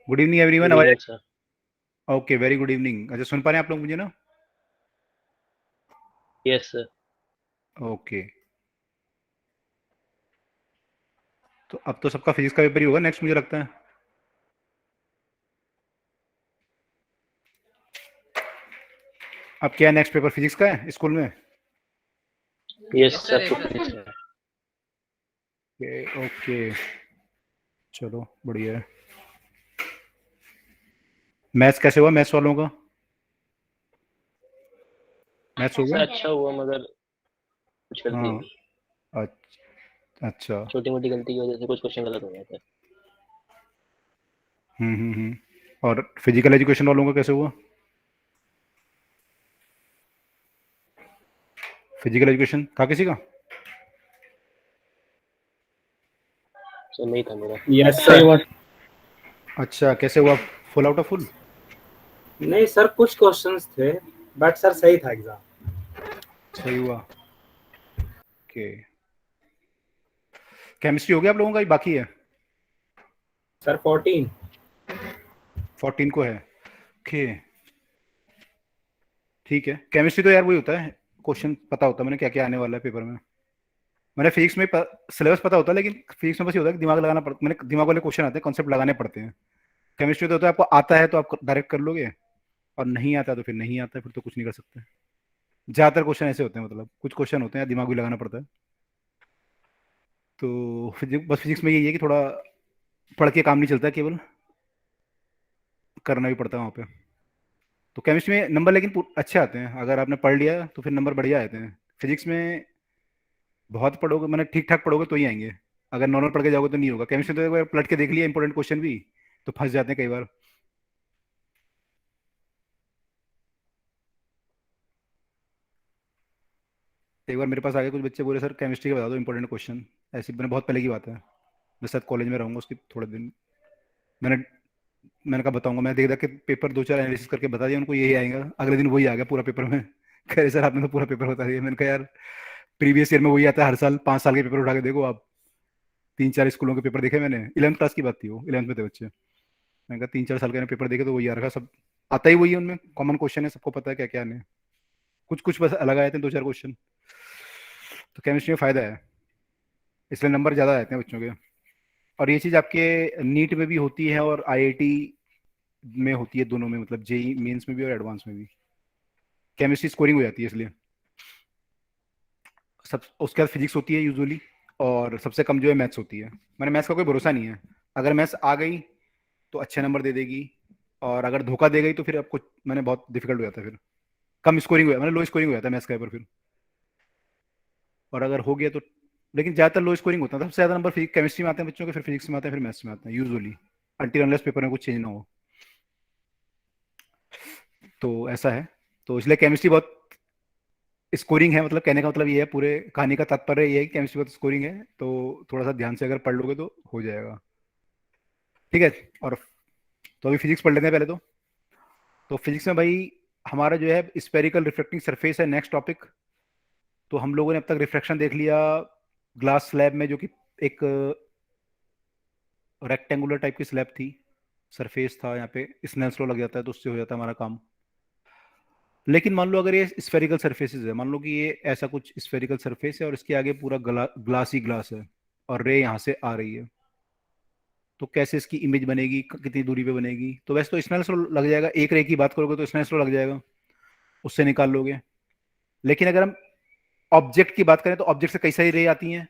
Good evening everyone. Good आवाज? Evening sir. Okay, very good evening. अच्छा, सुन पा रहे हैं आप लोग मुझे ना? Yes sir. ओके। तो अब तो सबका फिजिक्स का पेपर ही होगा नेक्स्ट, मुझे लगता है। अब क्या है, नेक्स्ट पेपर फिजिक्स का है स्कूल में? यस सर, तो फिजिक्स है। ओके ओके, चलो बढ़िया है। मैथ्स कैसे हुआ, मैथ्स वालों का? मैथ्स हो सर गया? अच्छा हुआ, मगर कुछ गलती हाँ। हुई। अच्छा। छोटी मोटी गलती की वजह से कुछ क्वेश्चन गलत हो गए थे। और फिजिकल एजुकेशन वालों का कैसे हुआ? फिजिकल एजुकेशन था किसी का? सर नहीं था मेरा। Yes sir. अच्छा, कैसे हुआ? Full out of full? नहीं सर, कुछ क्वेश्चंस थे बट सर सही था एग्जाम। सही हुआ। ओके। केमिस्ट्री हो गया आप लोगों का, ही बाकी है? सर 14। 14 को है। ओके, ठीक है। केमिस्ट्री तो यार वही होता है, क्वेश्चन पता होता है मैंने क्या क्या आने वाला है पेपर में। मैंने फिजिक्स में सिलेबस पता होता है, लेकिन फिजिक्स में बस ये होता है कि दिमाग लगाना पड़ता, मैंने दिमाग वाले क्वेश्चन आते हैं, कॉन्सेप्ट लगाने पड़ते हैं। केमिस्ट्री तो होता है आपको आता है तो आप डायरेक्ट कर लोगे, और नहीं आता तो फिर नहीं आता है, फिर तो कुछ नहीं कर सकते। ज़्यादातर क्वेश्चन ऐसे होते हैं, मतलब कुछ क्वेश्चन होते हैं दिमाग भी लगाना पड़ता है। तो फिजिक्स, बस फिजिक्स में यही है कि थोड़ा पढ़ के काम नहीं चलता है, केवल करना भी पड़ता है वहाँ पे। तो केमिस्ट्री में नंबर लेकिन अच्छे आते हैं, अगर आपने पढ़ लिया तो फिर नंबर बढ़िया आते हैं। फिजिक्स में बहुत पढ़ोगे, मैंने ठीक ठाक पढ़ोगे तो ही आएंगे, अगर नॉर्मल पढ़ के जाओगे तो नहीं होगा। केमिस्ट्री तो एक बार पलट के देख लिया इंपॉर्टेंट क्वेश्चन भी, तो फंस जाते हैं कई बार। एक बार मेरे पास आगे कुछ बच्चे बोले, सर केमिस्ट्री का बता दो इंपॉर्टेंट क्वेश्चन। ऐसी मैंने बहुत पहले की बात है, मैं शायद कॉलेज में रहूँगा उसके थोड़े दिन। मैंने मैंने कहा बताऊंगा, मैं देख देख के पेपर दो चार एनालिसिस करके बता दिया उनको, यही आएगा। अगले दिन वही आ गया पूरा पेपर में। कह रहे सर आपने तो पूरा पेपर बता दिया। मैंने कहा यार, प्रीवियस ईयर में वही आता है हर साल, 5 साल के पेपर उठा के देखो आप। 3-4 स्कूलों के पेपर देखे मैंने, 11th क्लास की बात थी, वो 11th में थे बच्चे। मैंने कहा 3-4 साल के पेपर देखे तो वही आ रखा सब, आता ही वही है उनमें, कॉमन क्वेश्चन है, सबको पता है क्या क्या नहीं। कुछ कुछ बस अलग आए थे, दो चार क्वेश्चन। तो केमिस्ट्री में फायदा है, इसलिए नंबर ज़्यादा आते हैं बच्चों के। और ये चीज़ आपके नीट में भी होती है और आईआईटी में होती है, दोनों में, मतलब जेई मेंस में भी और एडवांस में भी केमिस्ट्री स्कोरिंग हो जाती है इसलिए। सब उसके बाद फिजिक्स होती है यूजुअली, और सबसे कम जो है मैथ्स होती है। मैंने मैथ्स का कोई भरोसा नहीं है, अगर मैथ्स आ गई तो अच्छे नंबर दे देगी, और अगर धोखा दे गई तो फिर आपको, मैंने बहुत डिफिकल्ट हो जाता है फिर, कम स्कोरिंग हो, मैंने लो स्कोरिंग हो जाता है मैथ्स का पेपर फिर। और अगर हो गया तो, लेकिन ज़्यादातर लो स्कोरिंग होता है, सबसे ज़्यादा नंबर फिजिक्स केमिस्ट्री में आते हैं बच्चों के, फिर फिजिक्स में आते हैं, फिर मैथ्स में आते हैं यूजुअली, अल्टी अनलेस पेपर में कुछ चेंज ना हो। तो ऐसा है। तो इसलिए केमिस्ट्री बहुत स्कोरिंग है, मतलब कहने का मतलब ये है, पूरे कहानी का तात्पर्य ये है कि केमिस्ट्री बहुत स्कोरिंग है। तो थोड़ा सा ध्यान से अगर पढ़ लोगे तो हो जाएगा। ठीक है। और तो अभी फिजिक्स पढ़ लेते हैं पहले तो फिजिक्स में भाई हमारा जो है स्पेरिकल रिफ्लेक्टिंग सरफेस है नेक्स्ट टॉपिक। तो हम लोगों ने अब तक रिफ्रैक्शन देख लिया ग्लास स्लैब में, जो कि एक रेक्टेंगुलर टाइप की स्लैब थी, सरफेस था, यहाँ पे स्नेल्स लॉ लग जाता है तो उससे हो जाता है हमारा काम। लेकिन मान लो अगर ये स्फेरिकल सरफेसेस है, मान लो कि ये ऐसा कुछ स्फेरिकल सरफेस है और इसके आगे पूरा ग्लास ही ग्लास है, और रे यहाँ से आ रही है, तो कैसे इसकी इमेज बनेगी, कितनी दूरी पे बनेगी? तो वैसे तो स्नेल्स लॉ लग जाएगा, एक रे की बात करोगे तो स्नेल्स लॉ लग जाएगा, उससे निकाल लोगे। लेकिन अगर हम ऑब्जेक्ट की बात करें तो ऑब्जेक्ट से कई सारी रे आती हैं,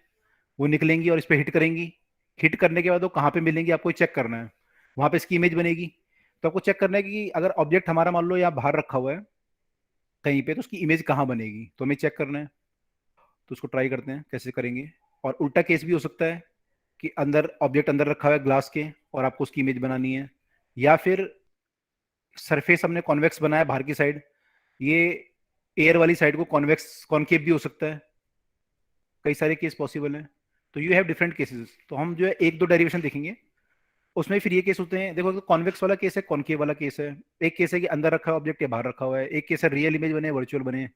वो निकलेंगी और इस पर हिट करेंगी। हिट करने के बाद वो कहाँ पे मिलेंगी आपको चेक करना है, वहां पे इसकी इमेज बनेगी। तो आपको चेक करना है कि अगर ऑब्जेक्ट हमारा मान लो यहाँ बाहर रखा हुआ है कहीं पे, तो उसकी इमेज कहाँ बनेगी, तो हमें चेक करना है। तो उसको ट्राई करते हैं कैसे करेंगे। और उल्टा केस भी हो सकता है कि अंदर ऑब्जेक्ट अंदर रखा हुआ है ग्लास के, और आपको उसकी इमेज बनानी है। या फिर सरफेस हमने कॉन्वेक्स बनाया बाहर की साइड, ये एयर वाली साइड को कॉन्वेक्स कॉनकेव भी हो सकता है, कई सारे केस पॉसिबल हैं। तो यू हैव डिफरेंट केसेस, तो हम जो है एक दो डेरिवेशन देखेंगे, उसमें फिर ये केस होते हैं। देखो, कॉन्वेक्स वाला केस है, कॉनकेव वाला केस है। एक केस है कि अंदर रखा ऑब्जेक्ट या बाहर रखा हुआ है, एक केस है रियल इमेज बने वर्चुअल बने।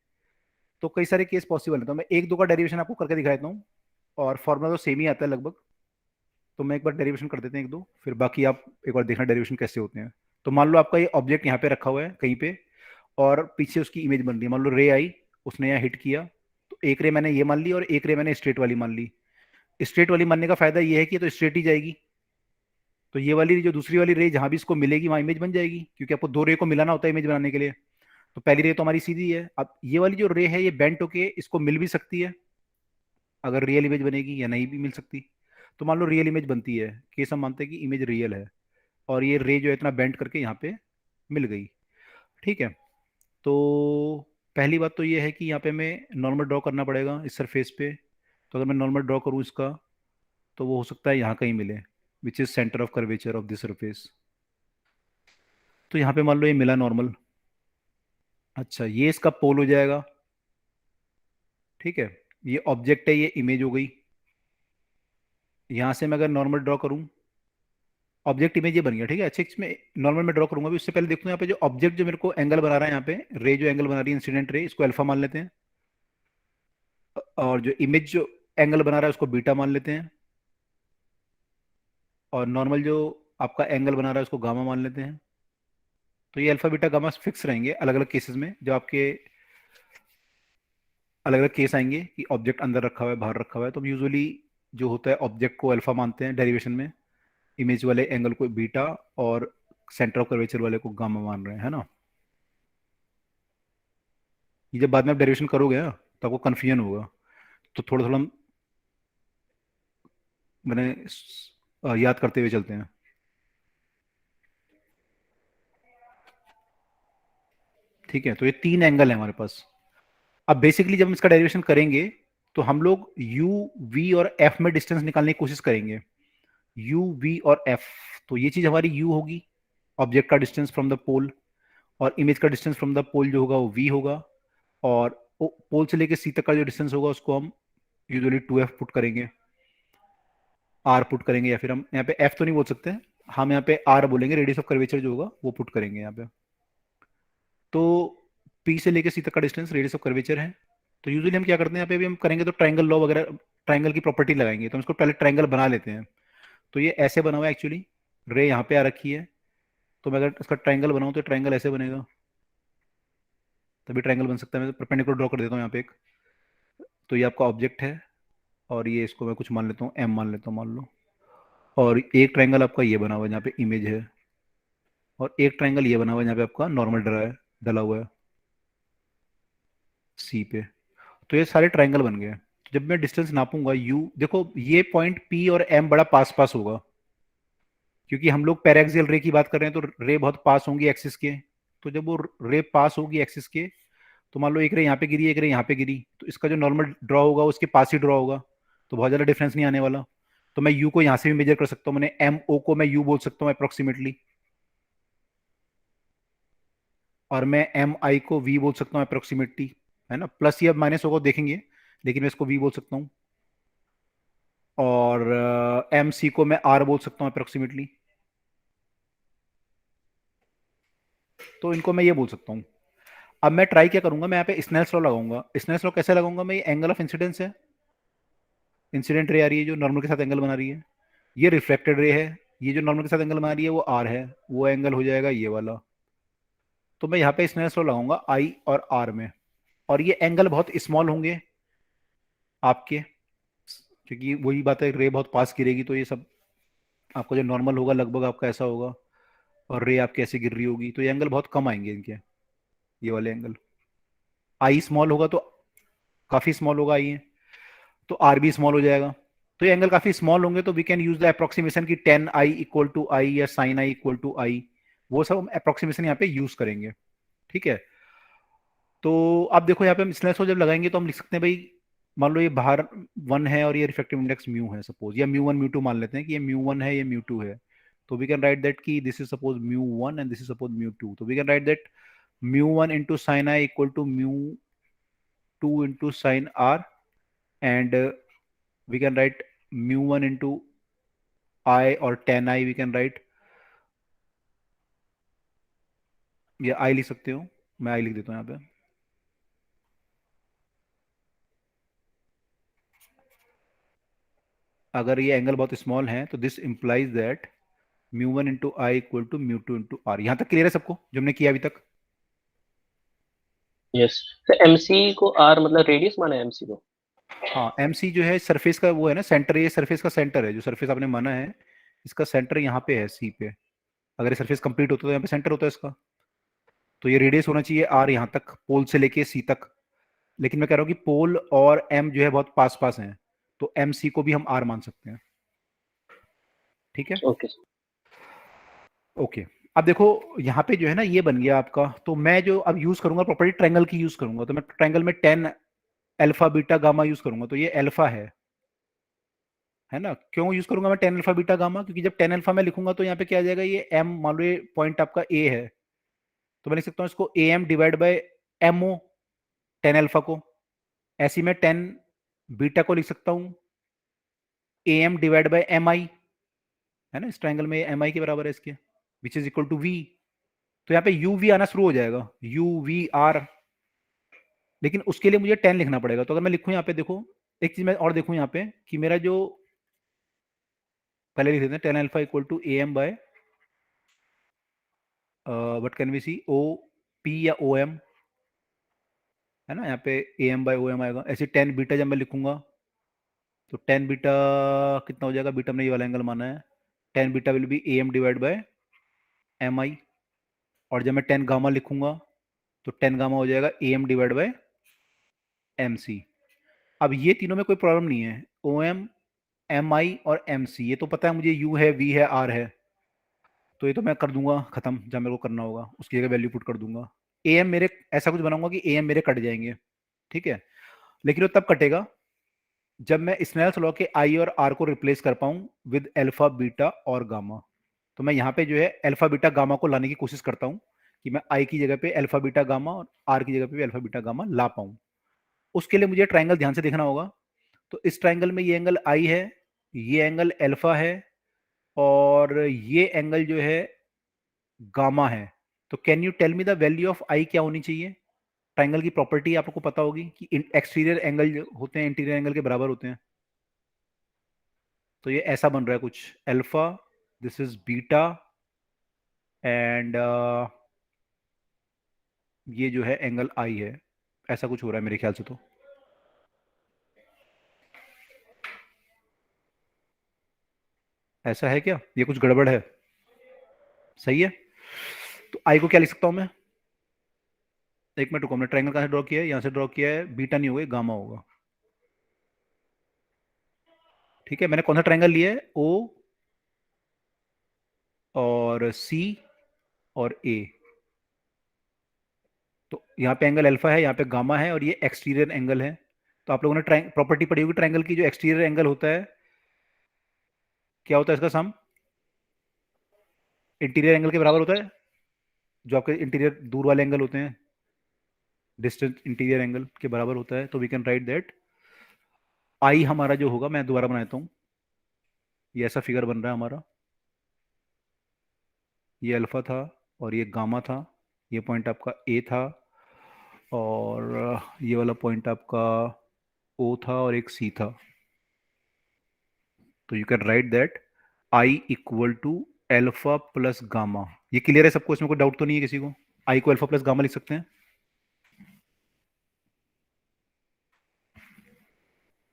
तो कई सारे केस पॉसिबल है, तो मैं एक दो का डेरिवेशन आपको करके दिखा देता हूँ। और फॉर्मूला तो सेम ही आता है लगभग। तो मैं एक बार डेरिवेशन कर देते हैं एक दो, फिर बाकी आप एक बार देखना डेरिवेशन कैसे होते हैं। तो मान लो आपका ये ऑब्जेक्ट यहाँ पे रखा हुआ है कहीं पे, और पीछे उसकी इमेज बन रही है। मान लो रे आई, उसने यहाँ हिट किया, तो एक रे मैंने ये मान ली और एक रे मैंने स्ट्रेट वाली मान ली। स्ट्रेट वाली मानने का फायदा ये है कि ये तो स्ट्रेट ही जाएगी, तो ये वाली जो दूसरी वाली रे जहां भी इसको मिलेगी वहां इमेज बन जाएगी, क्योंकि आपको दो रे को मिलाना होता है इमेज बनाने के लिए। तो पहली रे तो हमारी सीधी है। अब ये वाली जो रे है ये बेंट होके इसको मिल भी सकती है, अगर रियल इमेज बनेगी, या नहीं भी मिल सकती। तो मान लो रियल इमेज बनती है, केस हम मानते हैं कि इमेज रियल है, और ये रे जो है इतना बेंट करके यहाँ पे मिल गई। ठीक है, तो पहली बात तो ये है कि यहाँ पे हमें नॉर्मल ड्रॉ करना पड़ेगा इस सरफेस पे। तो अगर मैं नॉर्मल ड्रॉ करूँ इसका, तो वो हो सकता है यहाँ कहीं मिले, which is centre of curvature of this surface. तो यहाँ पे मान लो ये मिला नॉर्मल। अच्छा, ये इसका पोल हो जाएगा। ठीक है, ये ऑब्जेक्ट है, ये इमेज हो गई। यहाँ से मैं अगर नॉर्मल ड्रॉ करूँ, ऑब्जेक्ट इमेज ये बन गया। ठीक है, अच्छा इसमें नॉर्मल में ड्रॉ करूंगा, अभी उससे पहले देखते हैं यहाँ पे जो ऑब्जेक्ट जो मेरे को एंगल बना रहा है, यहाँ पे रे जो एंगल बना रही है इंसिडेंट रे, इसको अल्फा मान लेते हैं। और जो इमेज जो एंगल बना रहा है उसको बीटा मान लेते हैं। और नॉर्मल जो आपका एंगल बना रहा है उसको गामा मान लेते हैं। तो ये अल्फा बीटा गामा फिक्स रहेंगे अलग अलग केसेस में, जो आपके अलग अलग केस आएंगे कि ऑब्जेक्ट अंदर रखा हुआ है बाहर रखा हुआ है। तो हम यूजुअली जो होता है ऑब्जेक्ट को अल्फा मानते हैं डेरिवेशन में, इमेज वाले एंगल को बीटा, और सेंटर ऑफ कर्वेचर वाले को गामा मान रहे हैं, है ना। ये जब बाद में आप डेरिवेशन करोगे ना तो आपको कन्फ्यूजन होगा, तो थोड़ा थोड़ा हम मैंने याद करते हुए चलते हैं। ठीक है, तो ये तीन एंगल है हमारे पास। अब बेसिकली जब हम इसका डेरिवेशन करेंगे, तो हम लोग यू वी और एफ में डिस्टेंस निकालने की कोशिश करेंगे। यू वी और एफ, तो ये चीज हमारी यू होगी, ऑब्जेक्ट का डिस्टेंस फ्रॉम द पोल, और इमेज का डिस्टेंस फ्रॉम द पोल जो होगा वो वी होगा। और पोल से लेके सी तक का जो डिस्टेंस होगा उसको हम यूजुअली 2f पुट करेंगे, आर पुट करेंगे, या फिर हम यहाँ पे एफ तो नहीं बोल सकते हैं, हम यहाँ पे आर बोलेंगे, रेडियस ऑफ कर्वेचर जो होगा वो पुट करेंगे यहाँ पे। तो पी से लेके सी तक का डिस्टेंस रेडियस ऑफ कर्वेचर है। तो यूजुअली हम क्या करते हैं, यहाँ पे भी हम करेंगे तो ट्राइंगल लॉ वगैरह, ट्राइंगल की प्रॉपर्टी लगाएंगे। तो हम इसको पहले ट्राइंगल बना लेते हैं। तो ये ऐसे बना हुआ है एक्चुअली, रे यहाँ पे आ रखी है। तो मैं अगर इसका ट्राइंगल बनाऊँ तो ट्राइंगल ऐसे बनेगा, तभी ट्राइंगल बन सकता है। मैं परपेंडिकुलर ड्रॉ कर देता हूँ यहाँ पे एक। तो ये आपका ऑब्जेक्ट है, और ये इसको मैं कुछ मान लेता हूँ, एम मान लेता हूँ मान लो। और एक ट्राइंगल आपका ये बना हुआ है जहाँ पे इमेज है, और एक ट्राइंगल ये बना हुआ है जहाँ पे आपका नॉर्मल डला हुआ है सी पे। तो ये सारे ट्राइंगल बन गए। तो जब मैं डिस्टेंस नापूंगा यू, देखो ये पॉइंट पी और एम बड़ा पास पास होगा, क्योंकि हम लोग पैराक्सियल रे की बात कर रहे हैं, तो रे बहुत पास होंगी एक्सिस के। तो जब वो रे पास होगी एक्सिस के, तो मान लो एक रे यहाँ पे गिरी, एक रे यहाँ पे गिरी, तो इसका जो नॉर्मल ड्रॉ होगा उसके पास ही ड्रॉ होगा, तो बहुत ज्यादा डिफरेंस नहीं आने वाला। तो मैं यू को यहाँ से भी मेजर कर सकता हूँ, मैंने एम ओ को मैं यू बोल सकता हूँ अप्रोक्सीमेटली, और मैं एम आई को वी बोल सकता हूँ अप्रोक्सीमेटली, है ना। प्लस या माइनस होगा देखेंगे, लेकिन मैं इसको वी बोल सकता हूँ। और एम सी को मैं आर बोल सकता हूँ अप्रोक्सीमेटली। तो इनको मैं ये बोल सकता हूँ। अब मैं ट्राई क्या करूंगा, मैं यहाँ पे स्नेल्स लॉ लगाऊंगा। स्नेल्स लॉ कैसे लगाऊंगा, मैं ये एंगल ऑफ इंसिडेंस है, इंसिडेंट रे आ रही है जो नॉर्मल के साथ एंगल बना रही है, ये रिफ्लेक्टेड रे है, ये जो नॉर्मल के साथ एंगल बना रही है वो आर है, वो एंगल हो जाएगा ये वाला। तो मैं यहाँ पे स्नेल्स लॉ लगाऊंगा आई और आर में, और ये एंगल बहुत स्मॉल होंगे आपके, क्योंकि वही बात है, रे बहुत पास गिरेगी, तो ये सब आपका जो नॉर्मल होगा लगभग आपका ऐसा होगा, और रे आपकी ऐसे गिर रही होगी, तो ये एंगल बहुत कम आएंगे इनके, ये वाले एंगल। आई स्मॉल होगा तो काफी स्मॉल होगा आई, तो आर भी स्मॉल हो जाएगा। तो ये एंगल काफी स्मॉल होंगे, तो we can use the approximation की tan i equal to i या sine i equal to i, वो सब हम अप्रोक्सीमेशन यहाँ पे यूज करेंगे। ठीक है, तो अब देखो यहाँ पे हम स्नेल्स लॉ जब लगाएंगे तो हम लिख सकते हैं भाई, मान लो ये बाहर वन है और ये रिफ्लेक्टिव इंडेक्स म्यू है सपोज, या म्यू वन म्यू टू मान लेते हैं कि ये म्यू वन है ये म्यू टू है। तो वी कैन राइट दैट कि this is suppose mu one and this is suppose mu two. तो we can write that mu one into sine i equal to mu two into sine r, and we can write mu1 into I और tan I we can write, या I लिख सकते हो, मैं I लिख देता हूँ यहाँ पे। अगर ये एंगल बहुत स्मॉल है तो this implies that μ1 into i equal to μ2 into r. यहां तक क्लियर है सबको जो हमने किया अभी तक? यस। तो एमसी को आर मतलब रेडियस माना है एमसी को? हाँ, एम सी जो है सरफेस का वो है ना सेंटर, ये सरफेस का सेंटर है, जो सरफेस आपने माना है इसका सेंटर यहाँ पे है सी पे। अगर ये सरफेस कंप्लीट होता तो यहाँ पे सेंटर होता है इसका, तो ये रेडियस होना चाहिए आर यहाँ तक, पोल से लेके सी तक। लेकिन मैं कह रहा हूँ कि पोल और एम जो है बहुत पास पास हैं, तो एम सी को भी हम आर मान सकते हैं। ठीक है, ओके। ओके। अब देखो यहाँ पे जो है ना ये बन गया आपका, तो मैं जो अब यूज करूंगा प्रॉपर्टी ट्रायंगल की यूज करूंगा, तो मैं ट्रायंगल में tan alpha beta gamma use करूंगा, तो ये अल्फा है ना? क्यों यूज करूंगा मैं टेन अल्फा बीटा गामा? क्योंकि जब टेन अल्फा मैं लिखूंगा तो यहाँ पे क्या आ जाएगा, ये एम मान लो ये पॉइंट आपका ए है, तो मैं लिख सकता हूँ इसको A M divide by M O, tan alpha को। ऐसी मैं टेन बीटा को लिख सकता हूँ A M divide by M I, है ना? इस ट्रायंगल में एम आई के बराबर है इसके, which is equal to v. तो यहाँ पे यू वी आना शुरू हो जाएगा, यू वी आर। लेकिन उसके लिए मुझे टेन लिखना पड़ेगा, तो अगर मैं लिखूँ यहाँ पे, देखो एक चीज मैं और देखूँ यहाँ पे कि मेरा जो, पहले लिख देते हैं tan alpha equal to A M by what can we see, O P या ओ एम, है ना? यहाँ पे A M by O M आएगा। ऐसे टेन बीटा जब मैं लिखूंगा तो टेन बीटा कितना हो जाएगा, बीटा में ये वाला एंगल माना है, tan beta will be A M divide by M I. और जब मैं टेन गामा लिखूंगा तो टेन गामा हो जाएगा A M divide by M C. अब ये तीनों में कोई प्रॉब्लम नहीं है, ओ एम, एम आई और एम सी, ये तो पता है मुझे, यू है, वी है, आर है, तो ये तो मैं कर दूंगा खत्म, जब मेरे को करना होगा उसकी जगह वैल्यू पुट कर दूंगा। ए एम मेरे ऐसा कुछ बनाऊंगा कि ए एम मेरे कट जाएंगे, ठीक है? लेकिन वो तब कटेगा जब मैं स्नेल्स लॉ के आई और आर को रिप्लेस कर पाऊं विद अल्फा बीटा और गामा। तो मैं यहाँ पे जो है अल्फा बीटा गामा को लाने की कोशिश करता हूँ कि मैं आई की जगह पे अल्फा बीटा गामा और आर की जगह पे भी अल्फा बीटा गामा ला पाऊं। उसके लिए मुझे ट्राइंगल ध्यान से देखना होगा। तो इस ट्राइंगल में ये एंगल आई है, ये एंगल अल्फा है, और ये एंगल जो है गामा है। तो can you tell me the value of i क्या होनी चाहिए? ट्राइंगल की प्रॉपर्टी आपको पता होगी कि एक्सटीरियर एंगल जो होते हैं इंटीरियर एंगल के बराबर होते हैं। तो ये ऐसा बन रहा है कुछ, alpha, this is beta, and ये जो है एंगल आई है। ऐसा कुछ हो रहा है मेरे ख्याल से। तो ऐसा है क्या, ये कुछ गड़बड़ है? सही है। तो आई को क्या लिख सकता हूं मैं? एक मिनट रुको, हमने ट्रायंगल कहां से ड्रॉ किया है? यहां से ड्रॉ किया है, बीटा नहीं होगा, गामा होगा। ठीक है, मैंने कौन सा ट्रायंगल लिया है? ओ और सी और ए। तो यहाँ पे एंगल अल्फा है, यहाँ पे गामा है, और ये एक्सटीरियर एंगल है। तो आप लोगों ने प्रॉपर्टी पढ़ी होगी ट्रायंगल की, जो एक्सटीरियर एंगल होता है क्या होता है इसका सम? इंटीरियर एंगल के बराबर होता है। जो आपके इंटीरियर दूर वाले एंगल होते हैं, डिस्टेंस इंटीरियर एंगल के बराबर होता है। तो we can write that i हमारा जो होगा, मैं दोबारा बनाता हूँ, ये ऐसा फिगर बन रहा है हमारा, ये अल्फा था और ये गामा था, ये पॉइंट आपका ए था, और ये वाला पॉइंट आपका ओ था, और एक सी था। तो you can write that i equal to alpha plus gamma. ये क्लियर है सबको? इसमें कोई डाउट तो नहीं है किसी को? आई को अल्फा प्लस गामा लिख सकते हैं।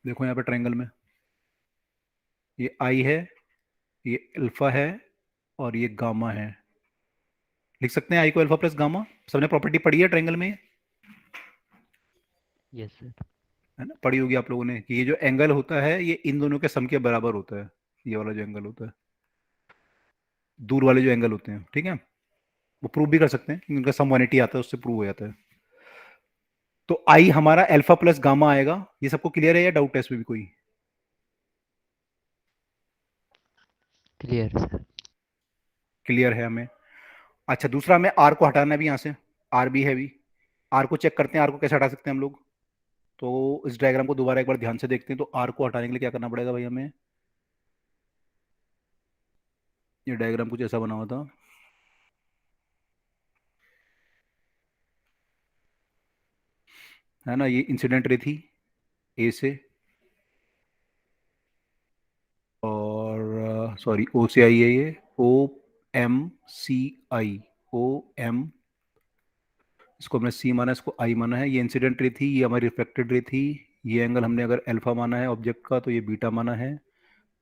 देखो यहाँ पे ट्रायंगल में ये आई है, ये अल्फा है, और ये गामा है। लिख सकते हैं आई को अल्फा प्लस गामा। सबने प्रॉपर्टी पढ़ी है ट्रायंगल में, यस सर। है ना? पढ़ी होगी आप लोगों ने कि ये जो एंगल होता है ये इन दोनों के सम के बराबर होता है। ये वाला जो एंगल होता है, दूर वाले जो एंगल होते हैं, ठीक है? वो प्रूव भी कर सकते हैं क्योंकि उनका सम 180 आता है, उससे प्रूव हो जाता है। तो आई हमारा अल्फा प्लस गामा आएगा। ये सबको क्लियर है या डाउट है इसमें भी कोई? Clear sir. क्लियर है हमें। अच्छा, दूसरा हमें आर को हटाना है भी यहाँ से, आर भी है भी। आर को चेक करते हैं, आर को कैसे हटा सकते हैं हम लोग। तो इस डायग्राम को दोबारा एक बार ध्यान से देखते हैं। तो आर को हटाने के लिए क्या करना पड़ेगा भाई हमें? ये डायग्राम कुछ ऐसा बना हुआ था, है ना? ये इंसिडेंट रे थी ए से, सॉरी ओ से आई है ये, OMCI, OM, इसको हमने सी माना, इसको आई माना है। ये इंसिडेंट रे थी, ये हमारी रिफ्लेक्टेड रे थी। ये एंगल हमने अगर अल्फा माना है ऑब्जेक्ट का तो ये बीटा माना है,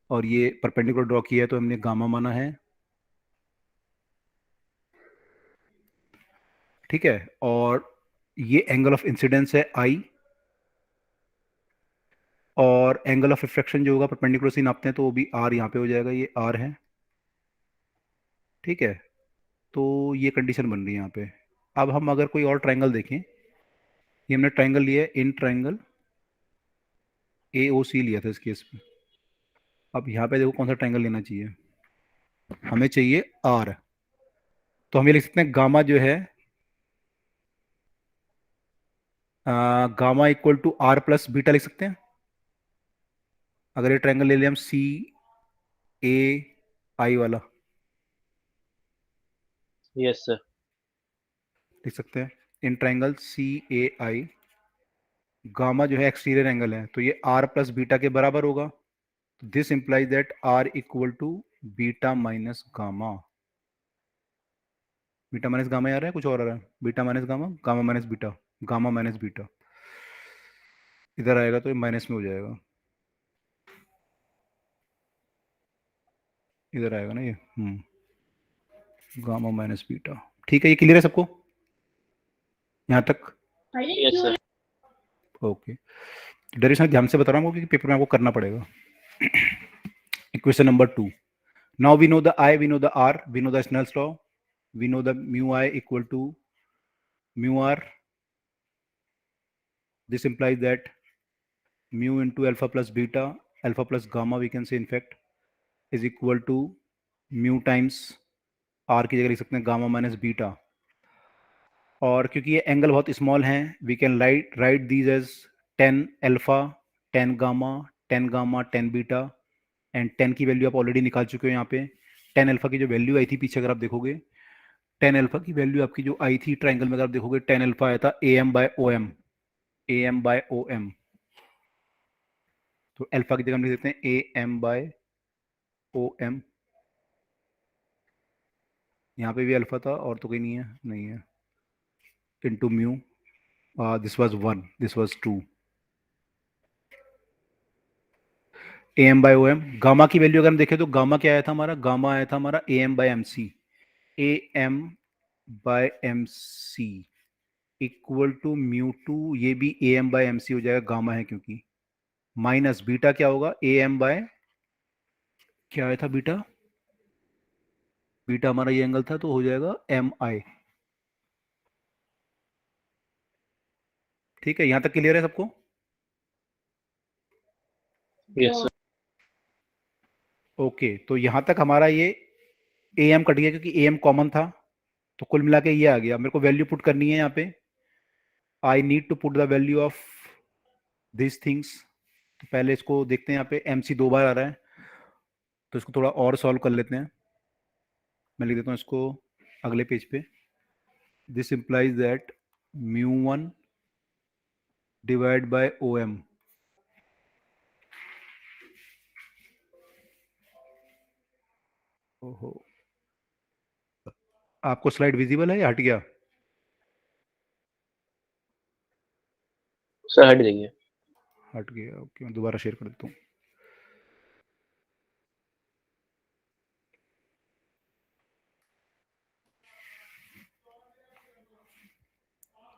और ये परपेंडिकुलर ड्रॉ किया है तो हमने गामा माना है। ठीक है, और ये एंगल ऑफ इंसिडेंस है आई, और एंगल ऑफ रिफ्रैक्शन जो होगा परपेंडिकुलर से नापते हैं तो वो भी आर यहाँ पे हो जाएगा, ये आर है। ठीक है, तो ये कंडीशन बन रही है यहाँ पे। अब हम अगर कोई और ट्राइंगल देखें, ये हमने ट्राइंगल लिया है, इन ट्राइंगल AOC लिया था इस केस में। अब यहाँ पे देखो कौन सा ट्राइंगल लेना चाहिए, हमें चाहिए आर। तो हम ये लिख सकते हैं गामा जो है, gamma equal to R plus beta लिख सकते हैं। अगर ये ट्राइंगल ले लिया हम CAI वाला, यस सर। लिख सकते हैं इन ट्राइंगल CAI, गामा जो है एक्सटीरियर एंगल है तो ये आर प्लस बीटा के बराबर होगा। This implies that are equal to beta minus gamma. Beta minus gamma आ रहा है, कुछ और आ रहा है, beta minus gamma, gamma minus beta, gamma minus beta, इधर आएगा तो ये माइनस में हो जाएगा, इधर आएगा ना ये, गामा माइनस बीटा। ठीक है, ये क्लियर है सबको यहाँ तक? Yes sir. ओके, डेरिवेशन ध्यान से बता रहा हूँ क्योंकि पेपर में आपको करना पड़ेगा। Equation number 2, now we know the i, we know the r, we know the Snell's law, we know the mu i equal to mu r. This implies that mu into alpha plus beta, alpha plus gamma we can say in fact, is equal to mu times r की जगह लिख सकते हैं gamma minus beta. और क्योंकि ये angle बहुत small हैं, we can write these as 10 alpha, 10 gamma, 10 gamma, 10 beta, and 10 की वैल्यू आप ऑलरेडी निकाल चुके हो यहाँ पे। 10 अल्फा की जो वैल्यू आई थी पीछे अगर आप देखोगे, 10 अल्फा की वैल्यू आपकी जो आई थी ट्राइंगल में अगर आप देखोगे, 10 अल्फा आया था AM/OM, AM/OM। तो अल्फा की जगह हम लिख देते हैं AM/OM। यहाँ पे भी अल्फा था और तो कोई नहीं है, नहीं है, into mu, this was 1, this was 2, AM/OM। Gamma की वैल्यू अगर हम देखें तो गामा क्या आया था हमारा, गामा आया था हमारा AM/MC, AM/MC equal to mu 2, ये भी AM/MC हो जाएगा, गामा है क्योंकि, माइनस बीटा क्या होगा, क्या आया था बीटा, बीटा हमारा ये एंगल था तो हो जाएगा MI। ठीक है, यहां तक क्लियर है सबको? Yes sir. ओके, तो यहां तक हमारा ये AM कट गया क्योंकि AM कॉमन था, तो कुल मिला के ये आ गया। मेरे को वैल्यू पुट करनी है यहाँ पे, I need to put the value of this things. तो पहले इसको देखते हैं, यहाँ पे MC 2 बार आ रहा है तो इसको थोड़ा और सॉल्व कर लेते हैं। मैं लिख देता हूँ इसको अगले पेज पे। This implies that μ1 divide by OM, ओहो, आपको स्लाइड विजिबल है या हट गया? सर हट जाइए। हट गया, ओके, मैं दोबारा शेयर कर देता हूँ।